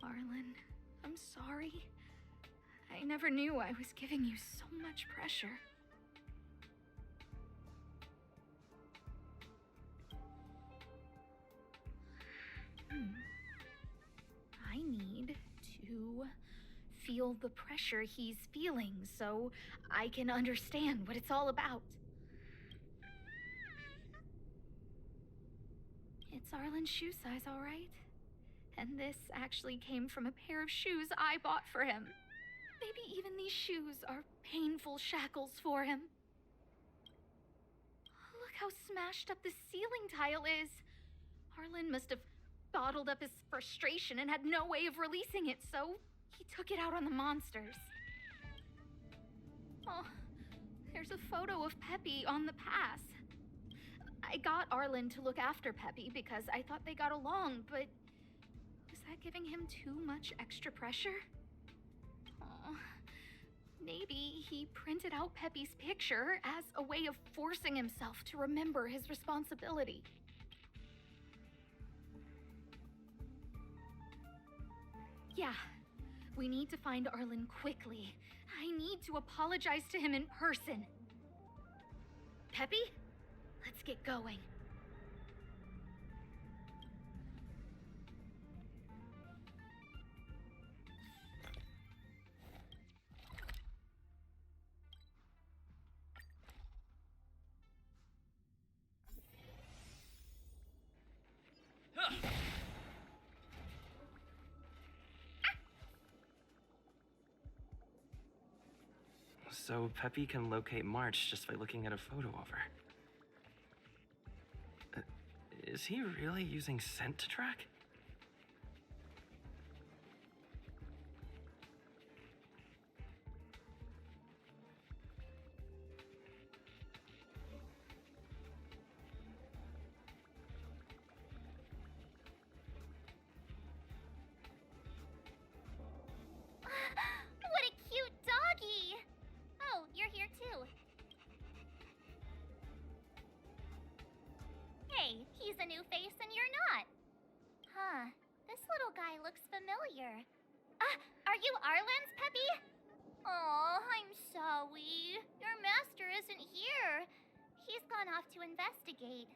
Arlen, I'm sorry. I never knew I was giving you so much pressure. I need to feel the pressure he's feeling so I can understand what it's all about. It's Arlen's shoe size, all right? And this actually came from a pair of shoes I bought for him. Maybe even these shoes are painful shackles for him. Look how smashed up the ceiling tile is. Arlen must have bottled up his frustration and had no way of releasing it, so he took it out on the monsters. Oh, there's a photo of Peppy on the pass. I got Arlen to look after Peppy because I thought they got along, but was that giving him too much extra pressure? Oh, maybe he printed out Peppy's picture as a way of forcing himself to remember his responsibility. Yeah, we need to find Arlen quickly. I need to apologize to him in person. Peppy? Let's get going. So Peppy can locate March just by looking at a photo of her. Is he really using scent to track? Are you Arlen's Peppy? Oh, I'm sorry. Your master isn't here. He's gone off to investigate.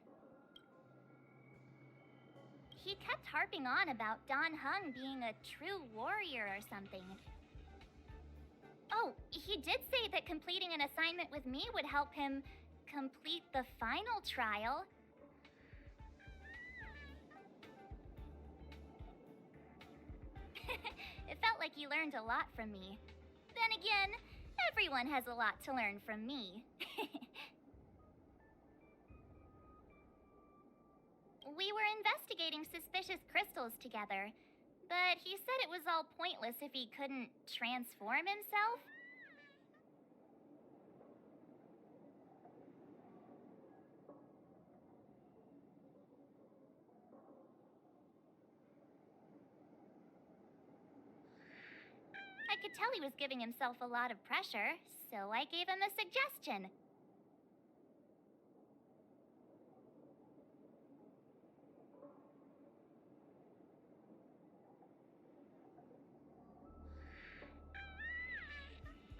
He kept harping on about Don Hung being a true warrior or something. Oh, he did say that completing an assignment with me would help him complete the final trial. It felt like he learned a lot from me. Then again, everyone has a lot to learn from me. We were investigating suspicious crystals together, but he said it was all pointless if he couldn't transform himself. I could tell he was giving himself a lot of pressure, so I gave him a suggestion.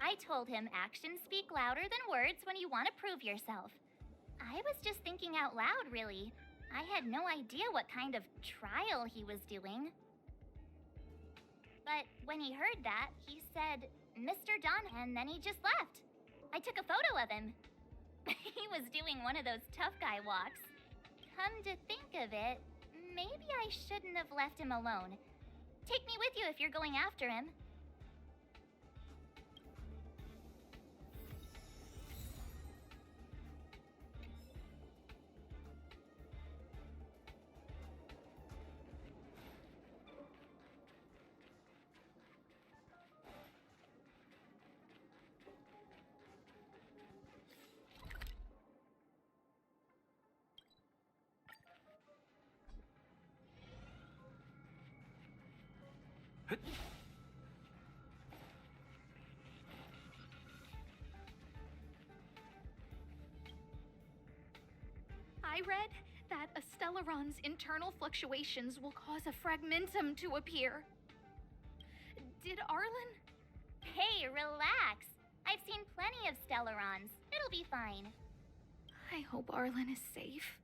I told him actions speak louder than words when you want to prove yourself. I was just thinking out loud, really. I had no idea what kind of trial he was doing. But when he heard that, he said, Mr. Don, and then he just left. I took a photo of him. He was doing one of those tough guy walks. Come to think of it, maybe I shouldn't have left him alone. Take me with you if you're going after him. I read that a Stellaron's internal fluctuations will cause a fragmentum to appear. Did Arlen? Hey, relax. I've seen plenty of Stellarons. It'll be fine. I hope Arlen is safe.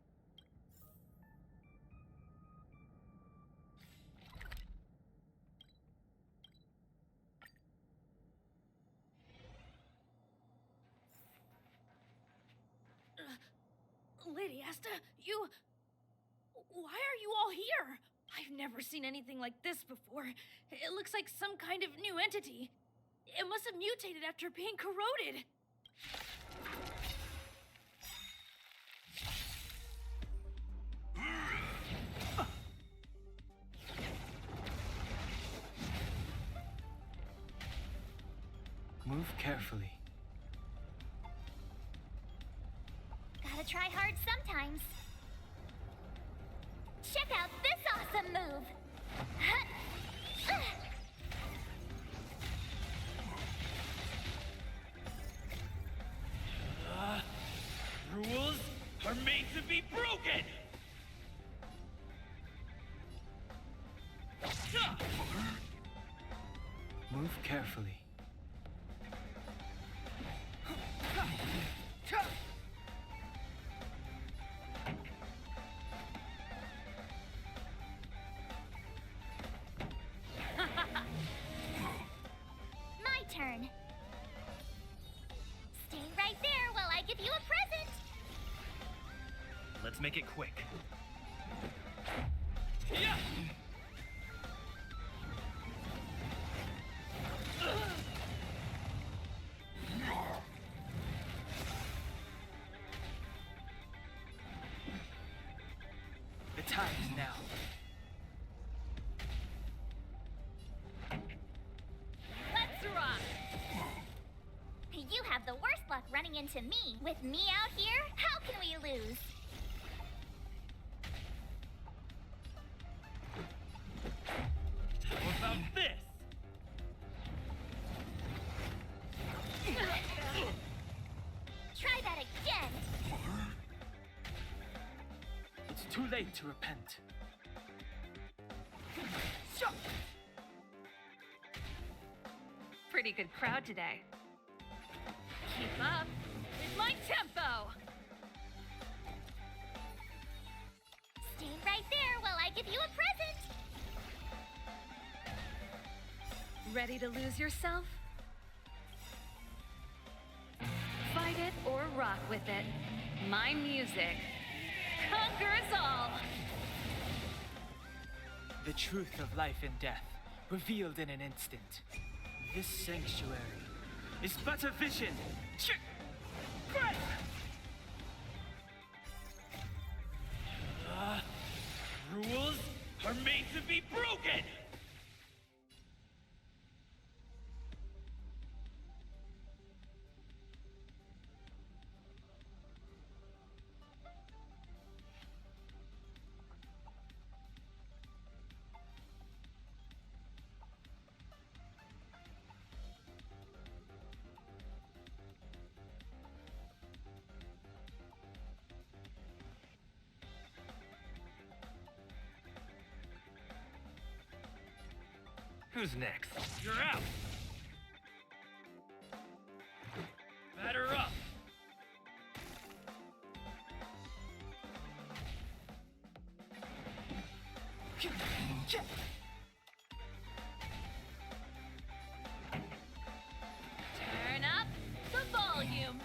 Lady Asta, you... Why are you all here? I've never seen anything like this before. It looks like some kind of new entity. It must have mutated after being corroded. Move carefully. Gotta try hard sometimes. Check out this awesome move! Rules are made to be broken! Move carefully. My turn. Stay right there while I give you a present. Let's make it quick. Yeah! The time is now. Let's rock. You have the worst luck running into me. With me out here, how can we lose? How about this? Try that again. It's too late to repent. pretty good crowd today. Keep up with my tempo! Stand right there while I give you a present. Ready to lose yourself? Fight it or rock with it. My music conquers all! The truth of life and death, revealed in an instant. This sanctuary is but a vision. Rules are made to be broken! Who's next? You're out! Batter up! Turn up the volume!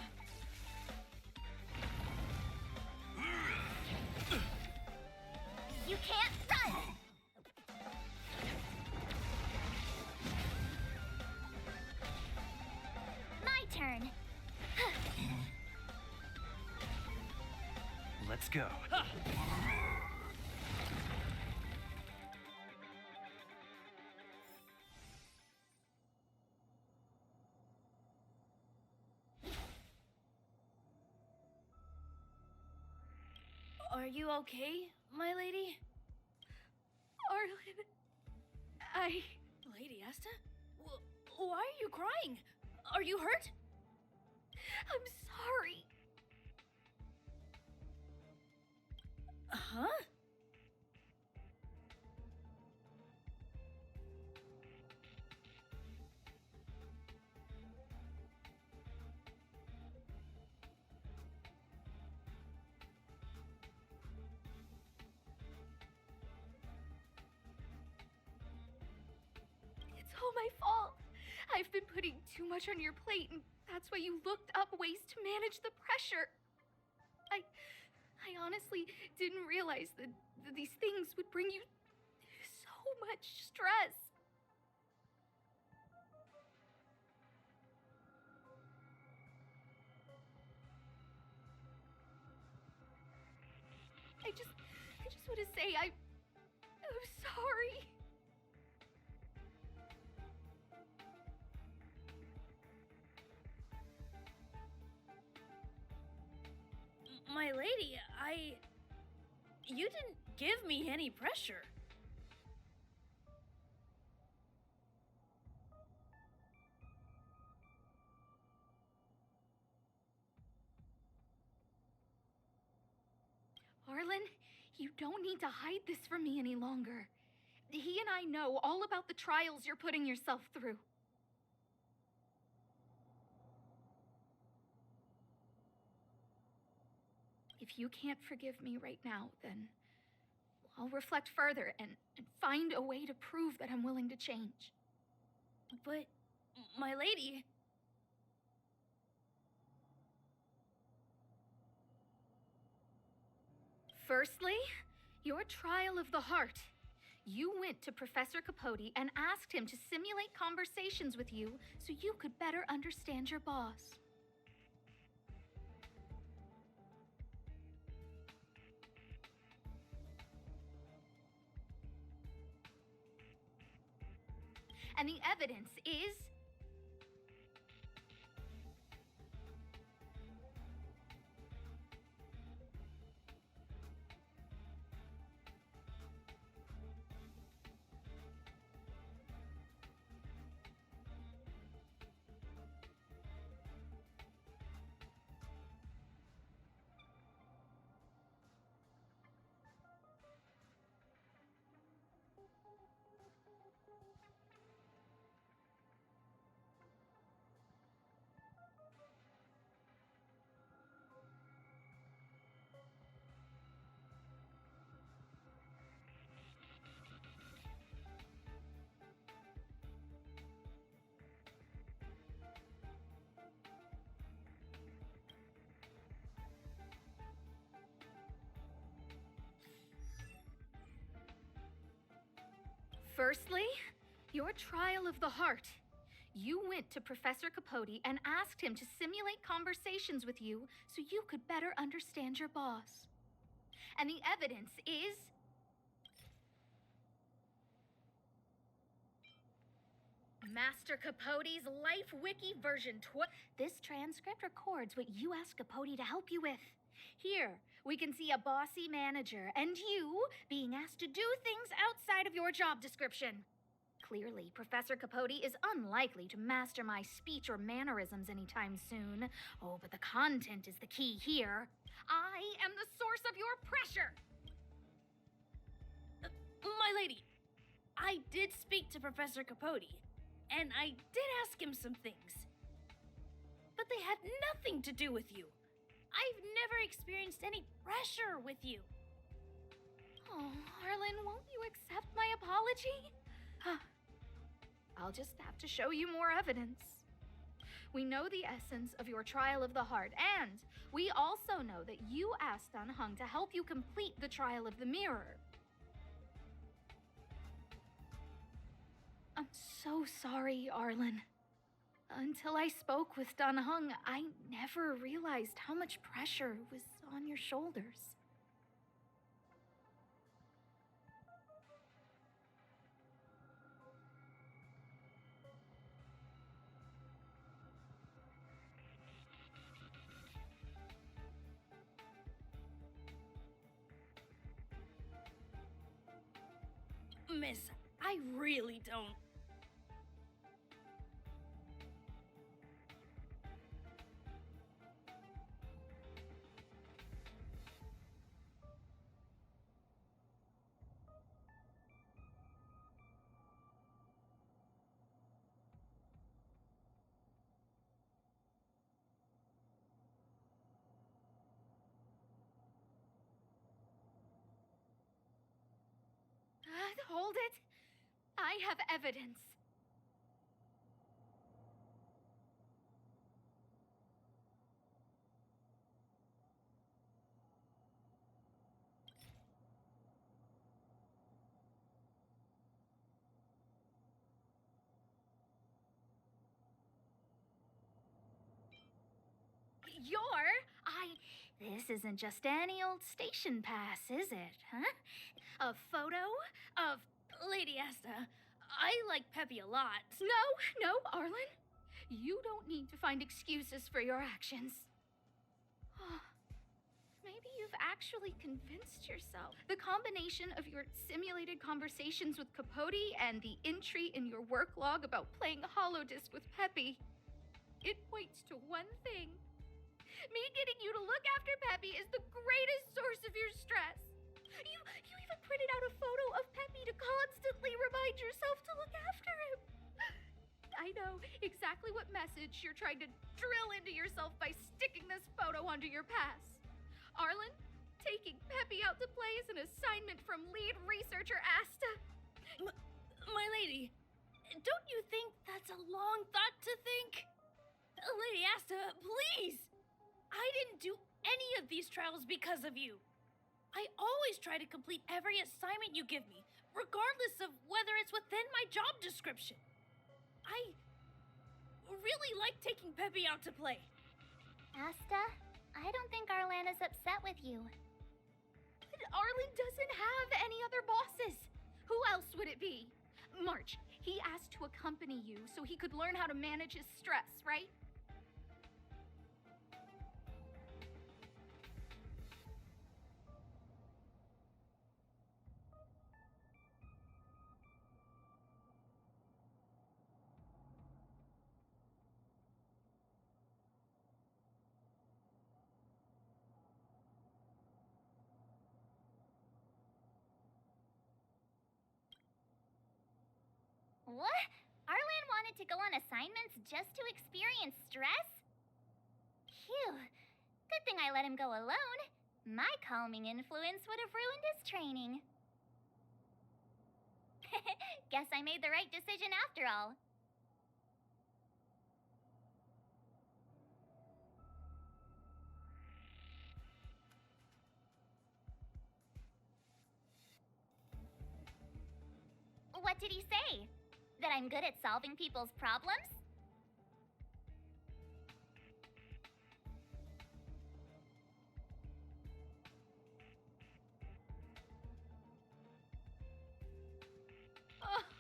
You can't run! My turn. Let's go. Are you okay, my lady? Arlen, Lady Asta? Why are you crying? Are you hurt? I'm sorry. Huh? It's all my fault. I've been putting too much on your plate, and that's why you looked up ways to manage the pressure. I honestly didn't realize that these things would bring you so much stress. I just want to say I'm sorry. My lady, You didn't give me any pressure. Arlen, you don't need to hide this from me any longer. He and I know all about the trials you're putting yourself through. If you can't forgive me right now, then I'll reflect further and find a way to prove that I'm willing to change. But, my lady... Firstly, your trial of the heart. You went to Professor Capote and asked him to simulate conversations with you so you could better understand your boss. And the evidence is... Firstly, your trial of the heart. You went to Professor Capote and asked him to simulate conversations with you so you could better understand your boss. And the evidence is... Master Capote's Life Wiki version This transcript records what you asked Capote to help you with. Here, we can see a bossy manager and you being asked to do things outside of your job description. Clearly, Professor Capote is unlikely to master my speech or mannerisms anytime soon. Oh, but the content is the key here. I am the source of your pressure! My lady, I did speak to Professor Capote, and I did ask him some things. But they had nothing to do with you. I've never experienced any pressure with you. Oh, Arlen, won't you accept my apology? I'll just have to show you more evidence. We know the essence of your trial of the heart, and we also know that you asked Dan Heng to help you complete the trial of the mirror. I'm so sorry, Arlen. Until I spoke with Dan Heng, I never realized how much pressure was on your shoulders. Miss, I really don't. Hold it. I have evidence. This isn't just any old station pass, is it, huh? A photo of... Lady Asta, I like Peppy a lot. No, Arlen. You don't need to find excuses for your actions. Maybe you've actually convinced yourself. The combination of your simulated conversations with Capote and the entry in your work log about playing Holodisc with Peppy, it points to one thing. Me getting you to look after Peppy is the greatest source of your stress. You even printed out a photo of Peppy to constantly remind yourself to look after him. I know exactly what message you're trying to drill into yourself by sticking this photo onto your pass. Arlen, taking Peppy out to play is an assignment from lead researcher Asta. My lady, don't you think that's a long thought to think? Lady Asta, please! I didn't do any of these trials because of you. I always try to complete every assignment you give me, regardless of whether it's within my job description. I really like taking Peppy out to play. Asta, I don't think Arlan is upset with you. But Arlen doesn't have any other bosses. Who else would it be? March, he asked to accompany you so he could learn how to manage his stress, right? What? Arlan wanted to go on assignments just to experience stress? Phew. Good thing I let him go alone. My calming influence would have ruined his training. Guess I made the right decision after all. What did he say? That I'm good at solving people's problems?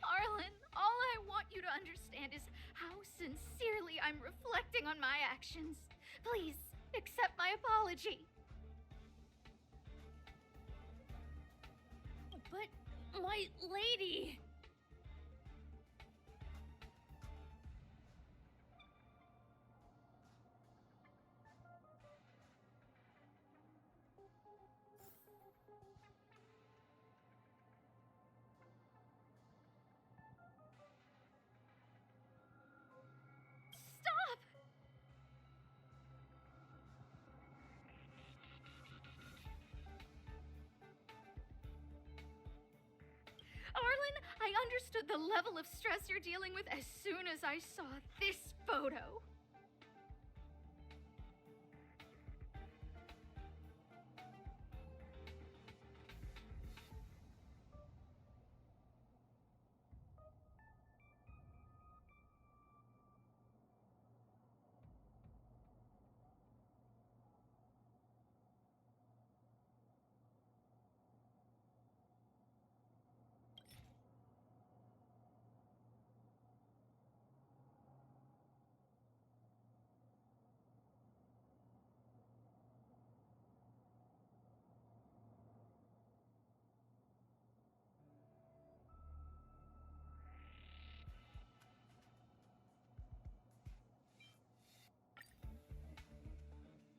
Arlen, all I want you to understand is how sincerely I'm reflecting on my actions. Please, accept my apology. But, my lady... Stop! Arlen, I understood the level of stress you're dealing with as soon as I saw this photo.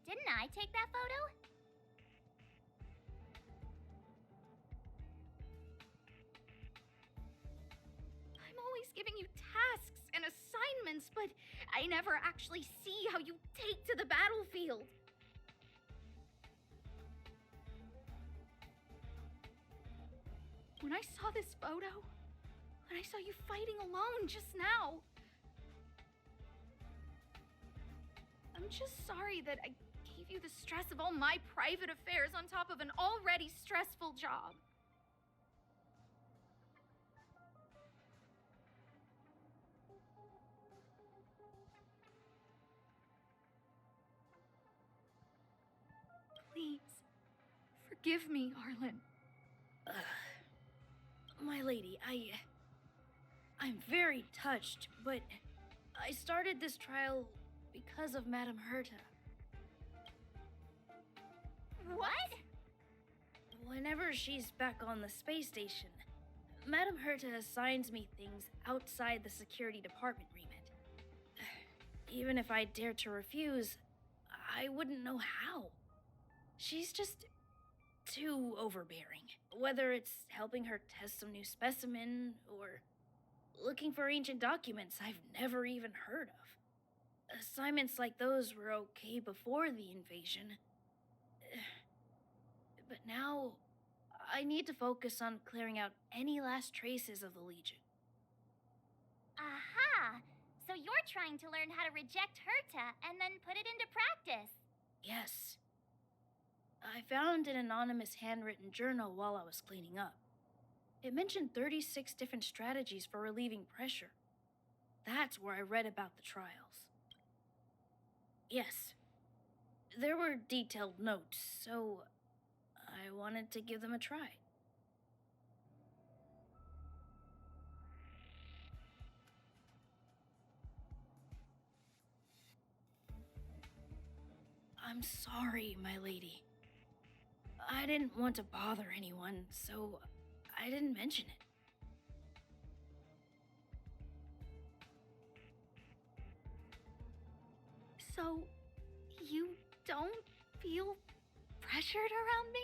Didn't I take that photo? I'm always giving you tasks and assignments, but I never actually see how you take to the battlefield. When I saw this photo, when I saw you fighting alone just now, I'm just sorry that I gave you the stress of all my private affairs on top of an already stressful job. Please, forgive me, Arlen. My lady, I'm very touched, but I started this trial because of Madame Herta. What? Whenever she's back on the space station, Madame Herta assigns me things outside the security department remit. Even if I dared to refuse, I wouldn't know how. She's just too overbearing. Whether it's helping her test some new specimen, or looking for ancient documents I've never even heard of. Assignments like those were okay before the invasion. But now, I need to focus on clearing out any last traces of the Legion. Aha! So you're trying to learn how to reject Herta and then put it into practice. Yes. I found an anonymous handwritten journal while I was cleaning up. It mentioned 36 different strategies for relieving pressure. That's where I read about the trials. Yes. There were detailed notes, so I wanted to give them a try. I'm sorry, my lady. I didn't want to bother anyone, so I didn't mention it. So, you don't feel pressured around me?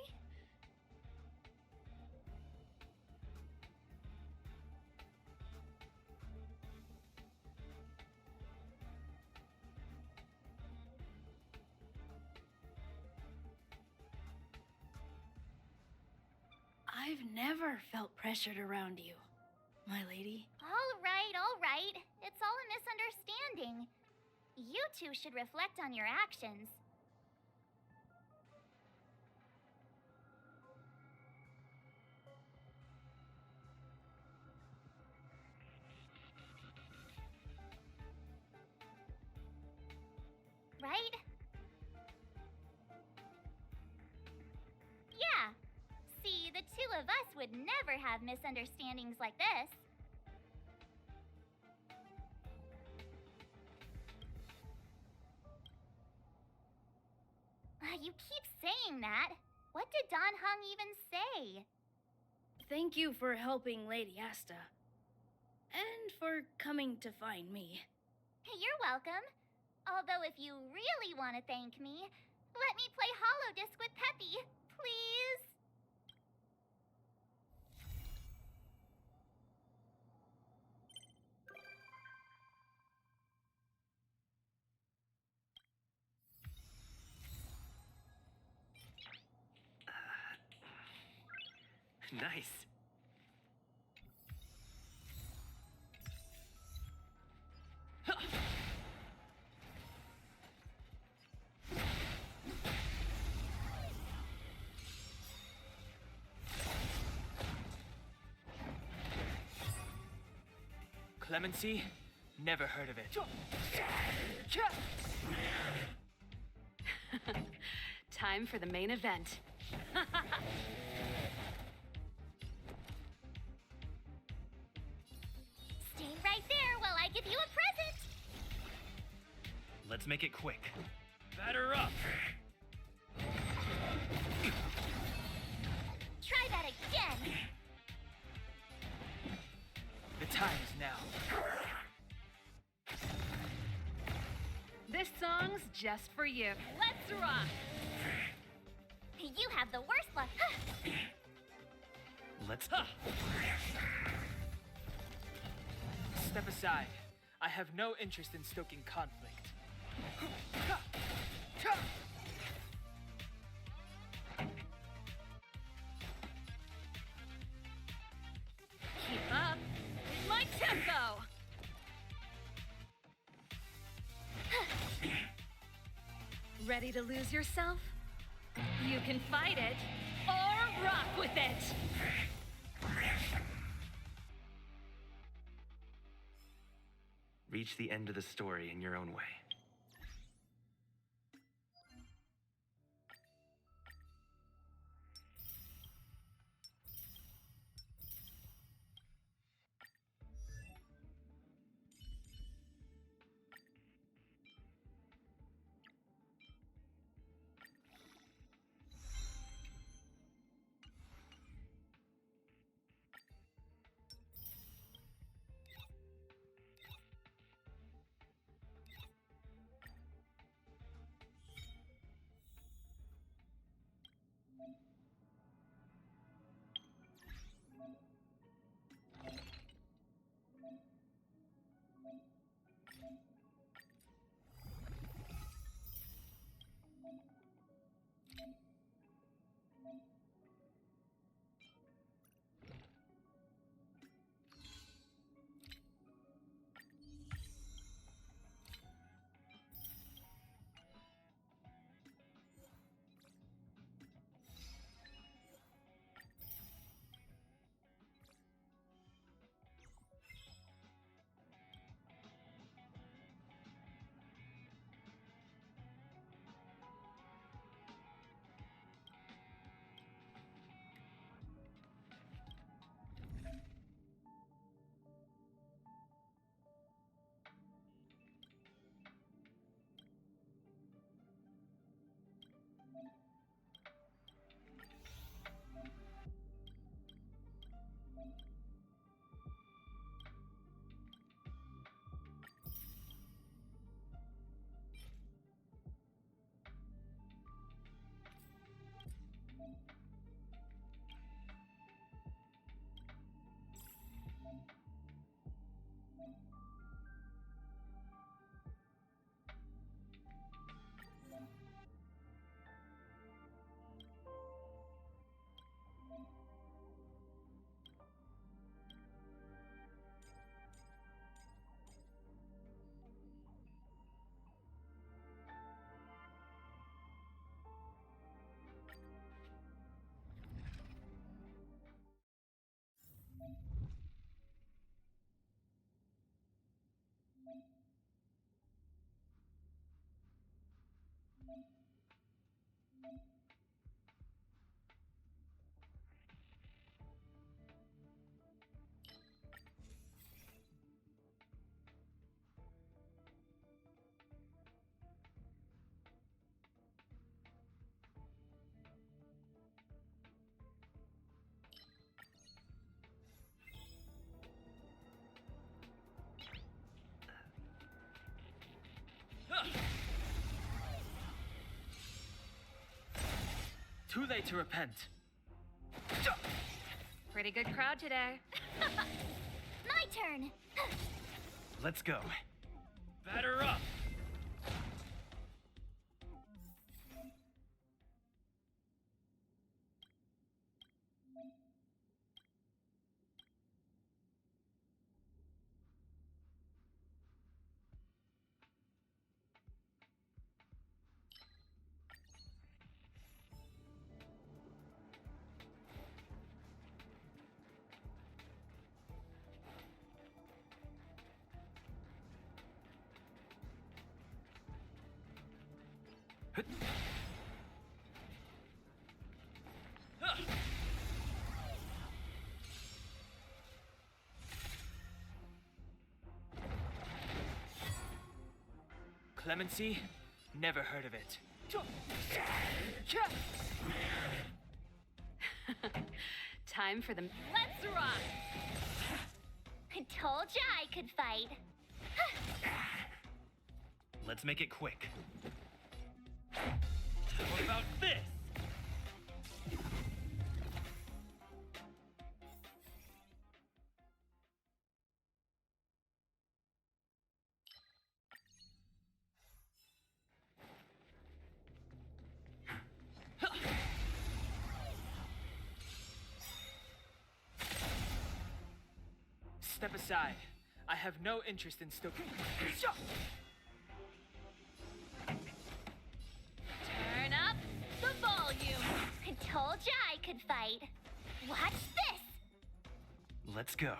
I've never felt pressured around you, my lady. All right. It's all a misunderstanding. You two should reflect on your actions. right? Yeah. See, the two of us would never have misunderstandings like this. You keep saying that. What did Don Hung even say? Thank you for helping Lady Asta. And for coming to find me. You're welcome. Although if you really want to thank me, let me play Hollow Disc with Peppy, please. Nice. Clemency? Never heard of it. Time for the main event. Stay right there while I give you a present. Let's make it quick. Batter up! Try that again. The time is now. This song's just for you. Let's rock! You have the worst luck. Let's. Step aside. I have no interest in stoking conflict. Keep up with my tempo! Ready to lose yourself? You can fight it, or rock with it! Reach the end of the story in your own way. Too late to repent. Pretty good crowd today. My turn. Let's go. Batter up! Clemency? Never heard of it. Time for the... Let's rock! I told ya I could fight. Let's make it quick. What about this? Step aside. I have no interest in still... Turn up the volume. I told ya I could fight. Watch this. Let's go.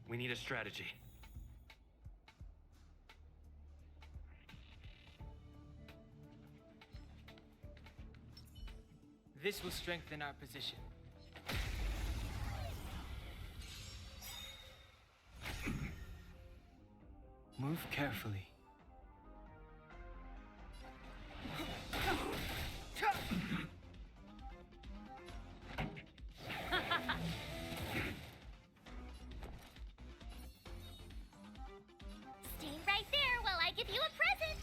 We need a strategy. This will strengthen our position. Move carefully. Stay right there while I give you a present.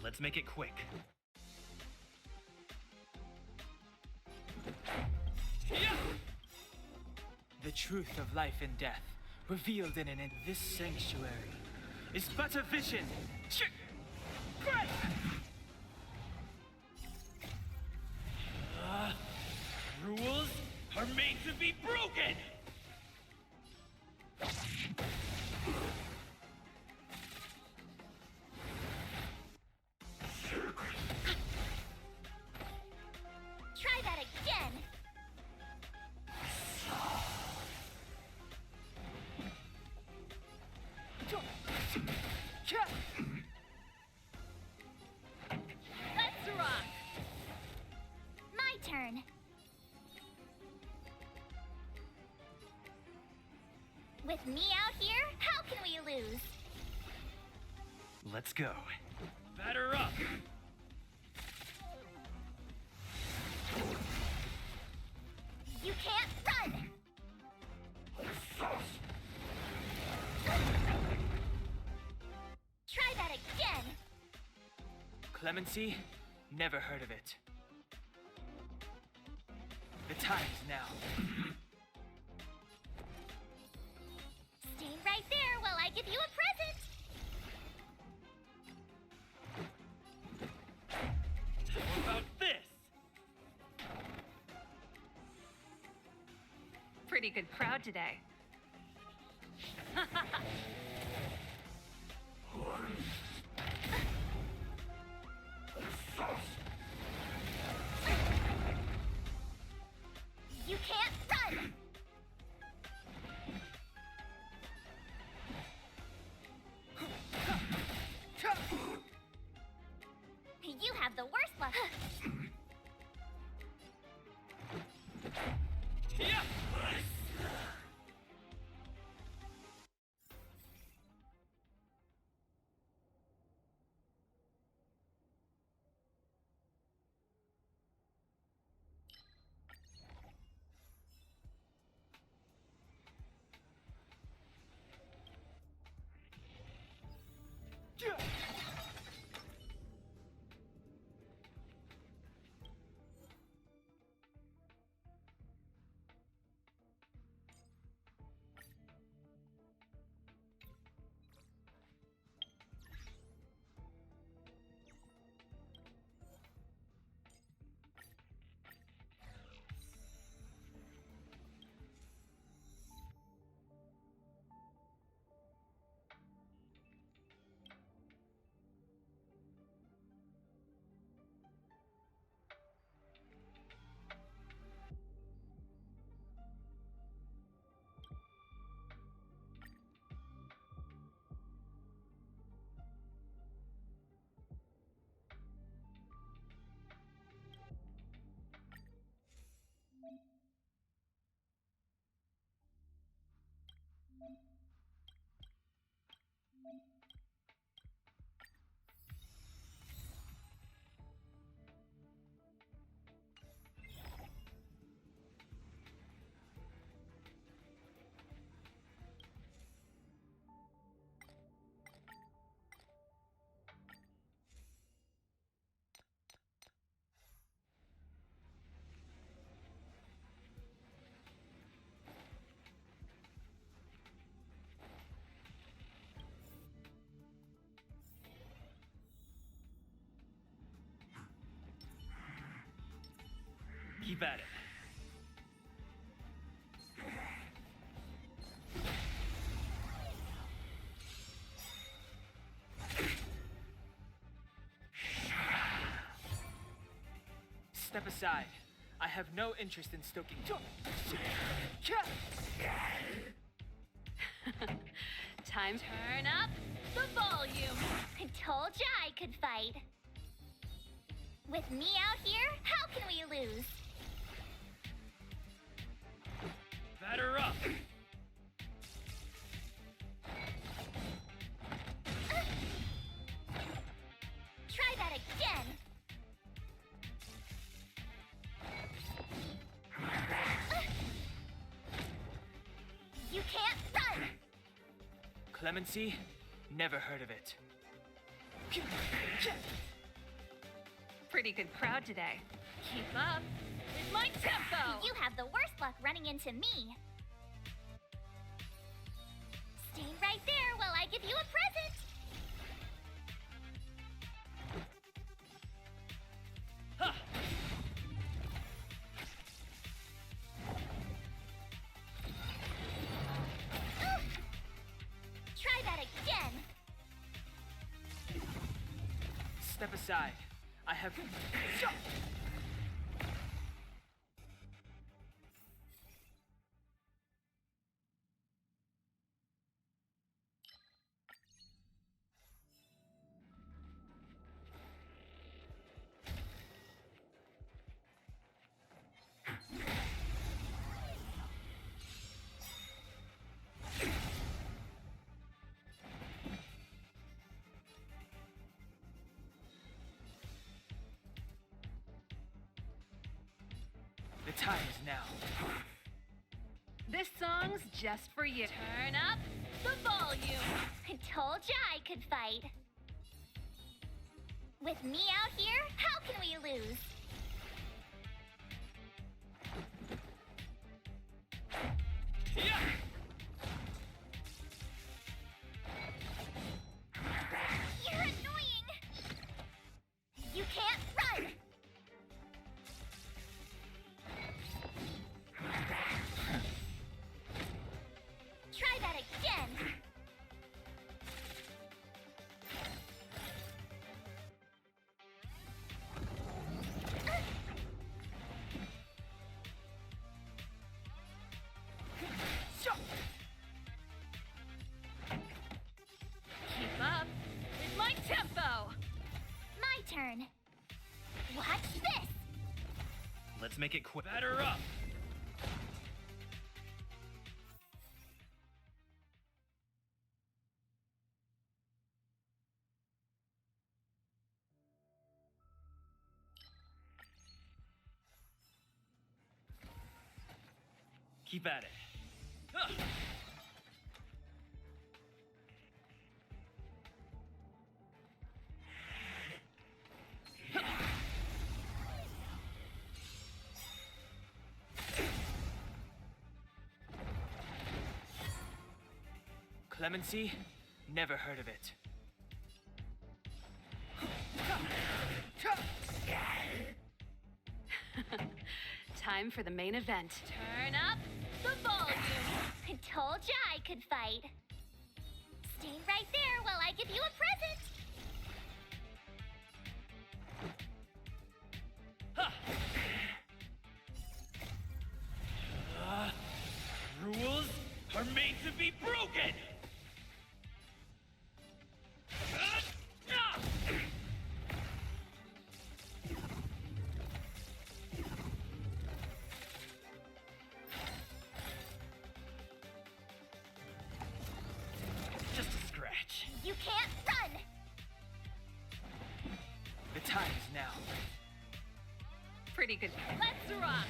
Let's make it quick. The truth of life and death, revealed in this sanctuary, is but a vision. Rules are made to be broken! Try that again. Let's rock. My turn. With me out here, how can we lose? Let's go. Batter up! You can't run! Try that again! Clemency? Never heard of it. The time is now. Stay right there while I give you a present! What about this? Pretty good crowd today. You can't run! You have the worst luck. Yeah! Keep at it. Step aside. I have no interest in stoking. Time. Turn up the volume. I told ya I could fight. With me out here, how can we lose? Batter up! Try that again. You can't run! Clemency? Never heard of it. Pretty good crowd today. Keep up with my tempo. You have the worst luck running into me. Stay right there while I give you a present. Ha! Try that again. Step aside. I have. The time is now. This song's just for you. Turn up the volume. I told ya I could fight. With me out here, how can we lose? Yeah! You're annoying! You can't run! Try that again! Keep up with my tempo. My turn. Watch this! Let's make it quick. Batter up! Keep at it. Huh. Clemency? Never heard of it. Time for the main event. Turn up the volume. I told ya I could fight. Stay right there while I give you a present. Rules are made to be broken! Just a scratch. You can't run. The time is now. Pretty good. Let's rock!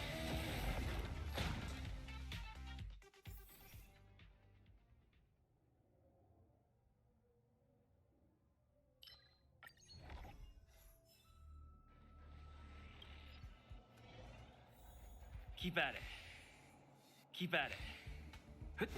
Keep at it. Keep at it.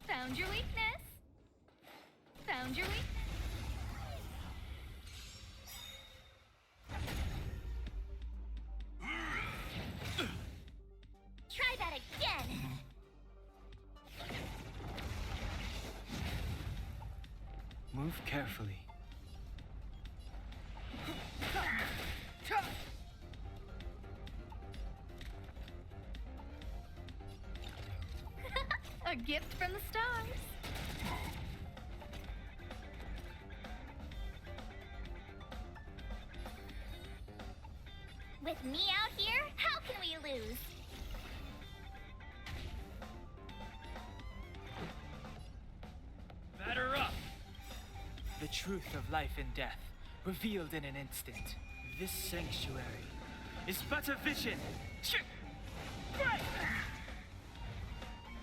Found your weakness. Found your weakness. Try that again. Move carefully. A gift from the stars. With me out here, how can we lose? Batter up! The truth of life and death, revealed in an instant. This sanctuary is but a vision.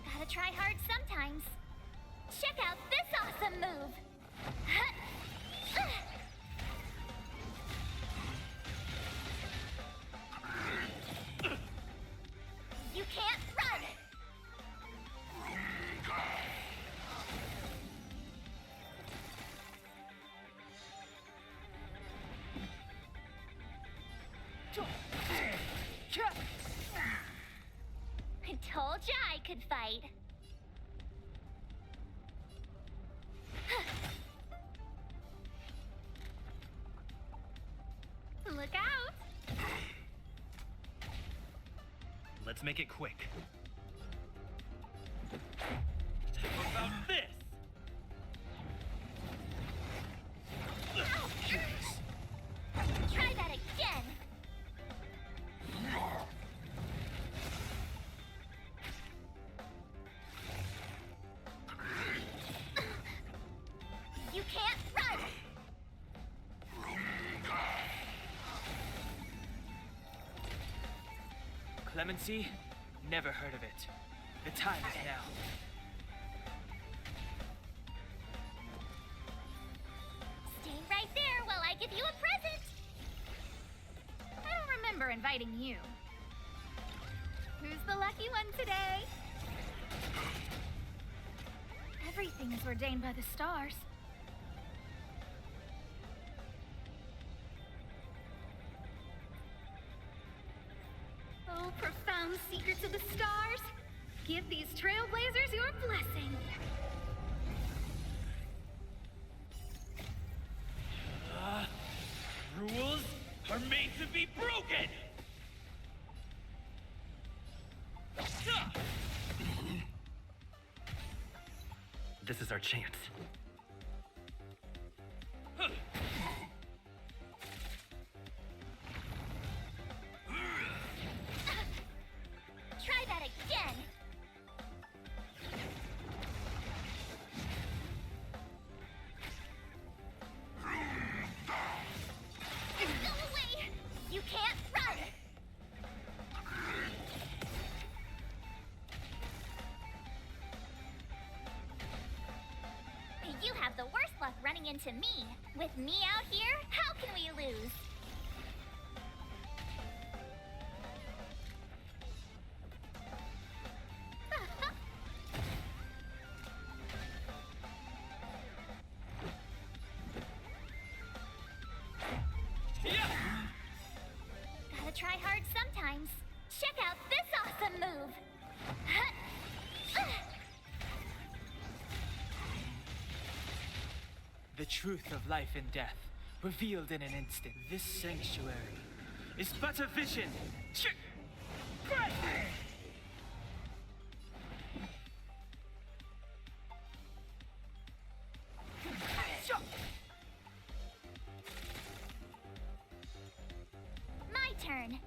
Gotta try hard sometimes. Check out this awesome move! You can't run! I told ya I could fight. Look out! Let's make it quick. How about this? Try that again! You can't run! Clemency? Never heard of it. The time is now. Stay right there while I give you a present! I don't remember inviting you. Who's the lucky one today? Everything is ordained by the stars. Oh, profound secrets of the stars. Give these trailblazers your blessing. Rules are made to be broken! This is our chance. Try that again! Go away! You can't run! You have the worst luck running into me. With me out here, how can we lose? Gotta try hard sometimes. Check out this awesome move! The truth of life and death, revealed in an instant. This sanctuary is but a vision. My turn.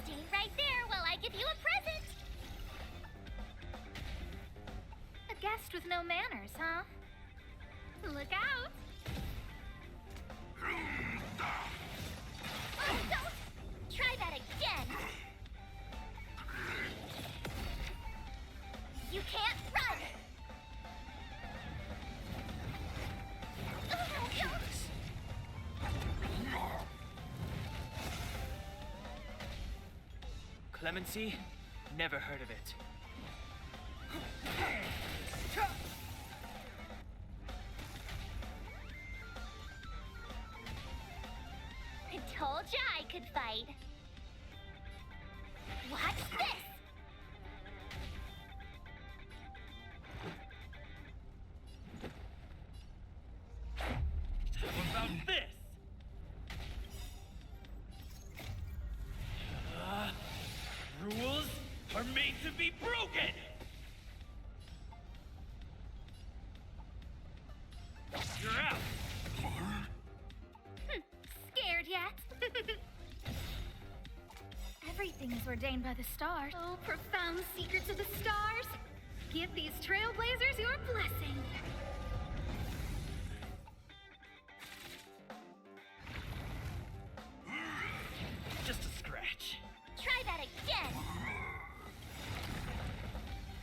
Stay right there while I give you a present. A guest with no manners, huh? Look out! Oh, don't! Try that again. You can't run. Oh, don't! Clemency? Never heard of it. I told ya I could fight. Watch this! How about this? Rules are made to be broken! You're out! Scared yet? Everything is ordained by the stars. Oh, profound secrets of the stars. Give these trailblazers your blessing. Just a scratch. Try that again.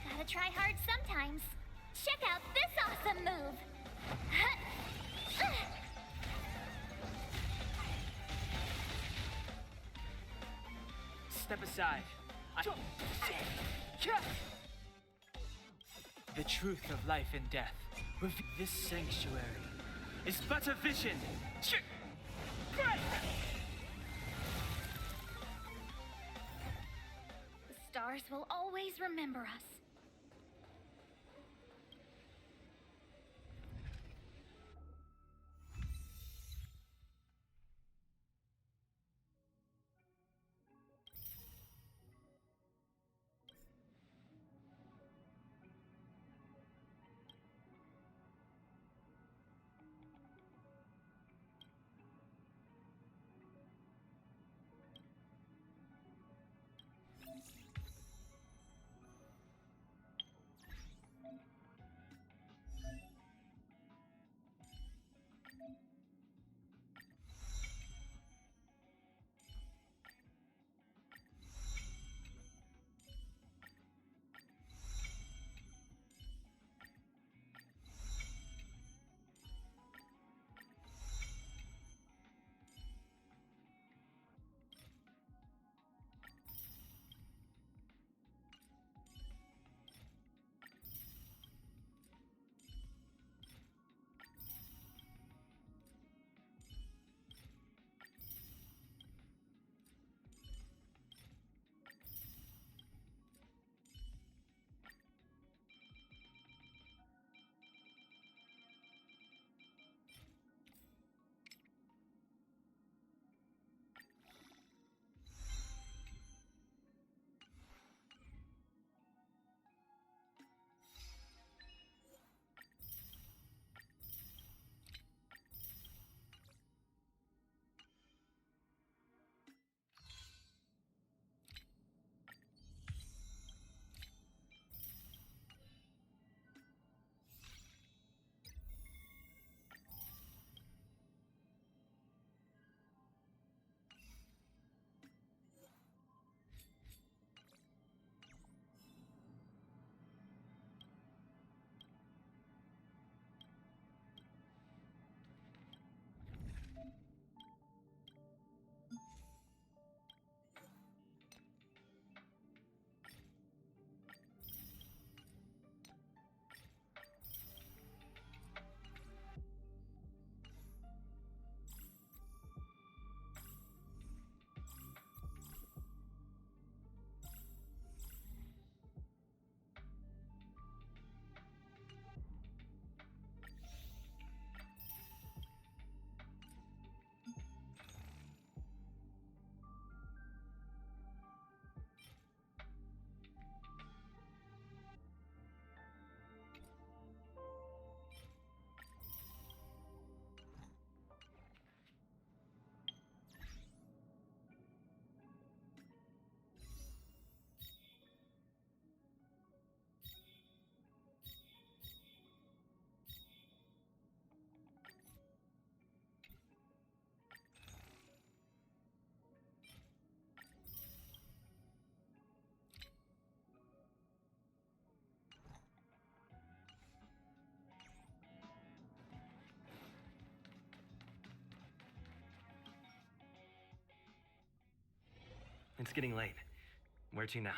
Gotta try hard sometimes. Check out this awesome move. Step aside. The truth of life and death. This sanctuary is but a vision. The stars will always remember us. It's getting late. Where to now?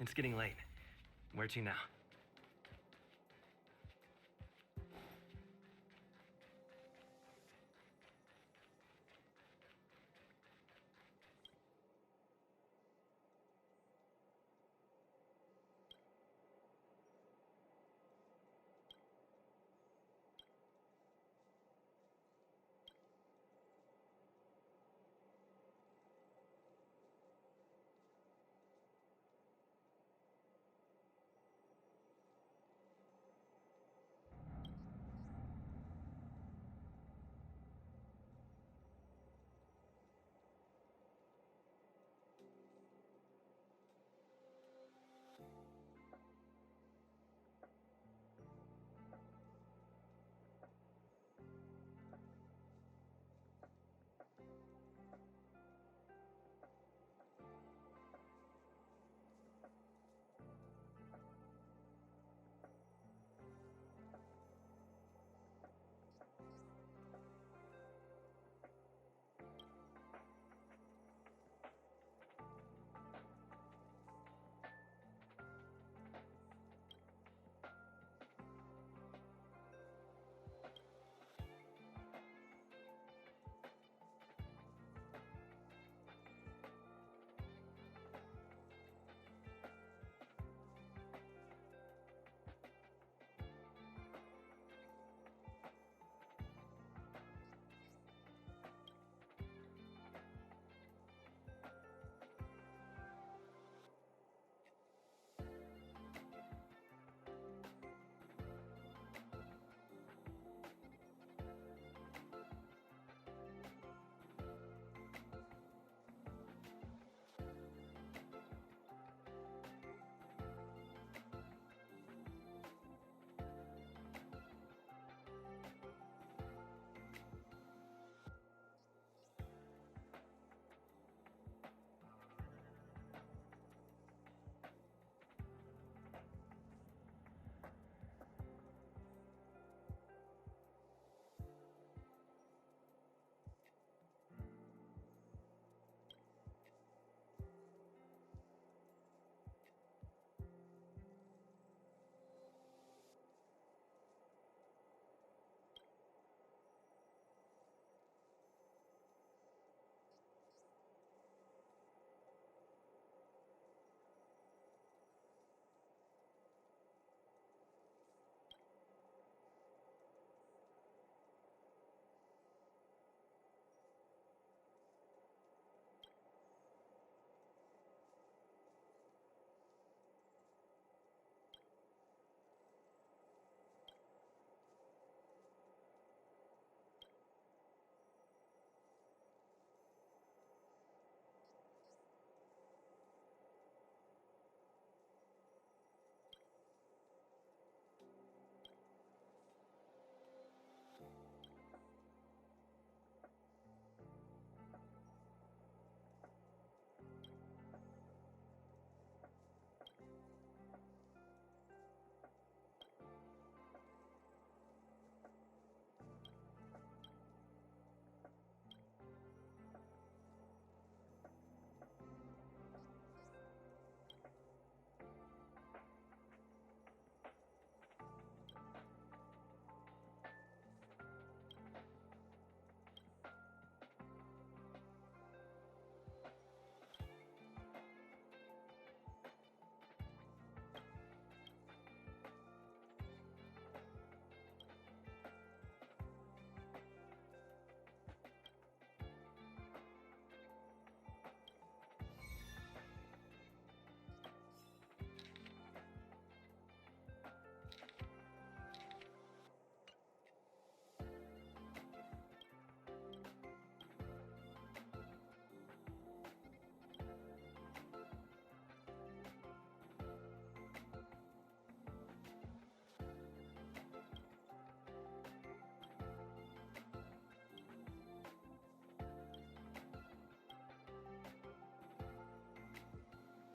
It's getting late. Where to now?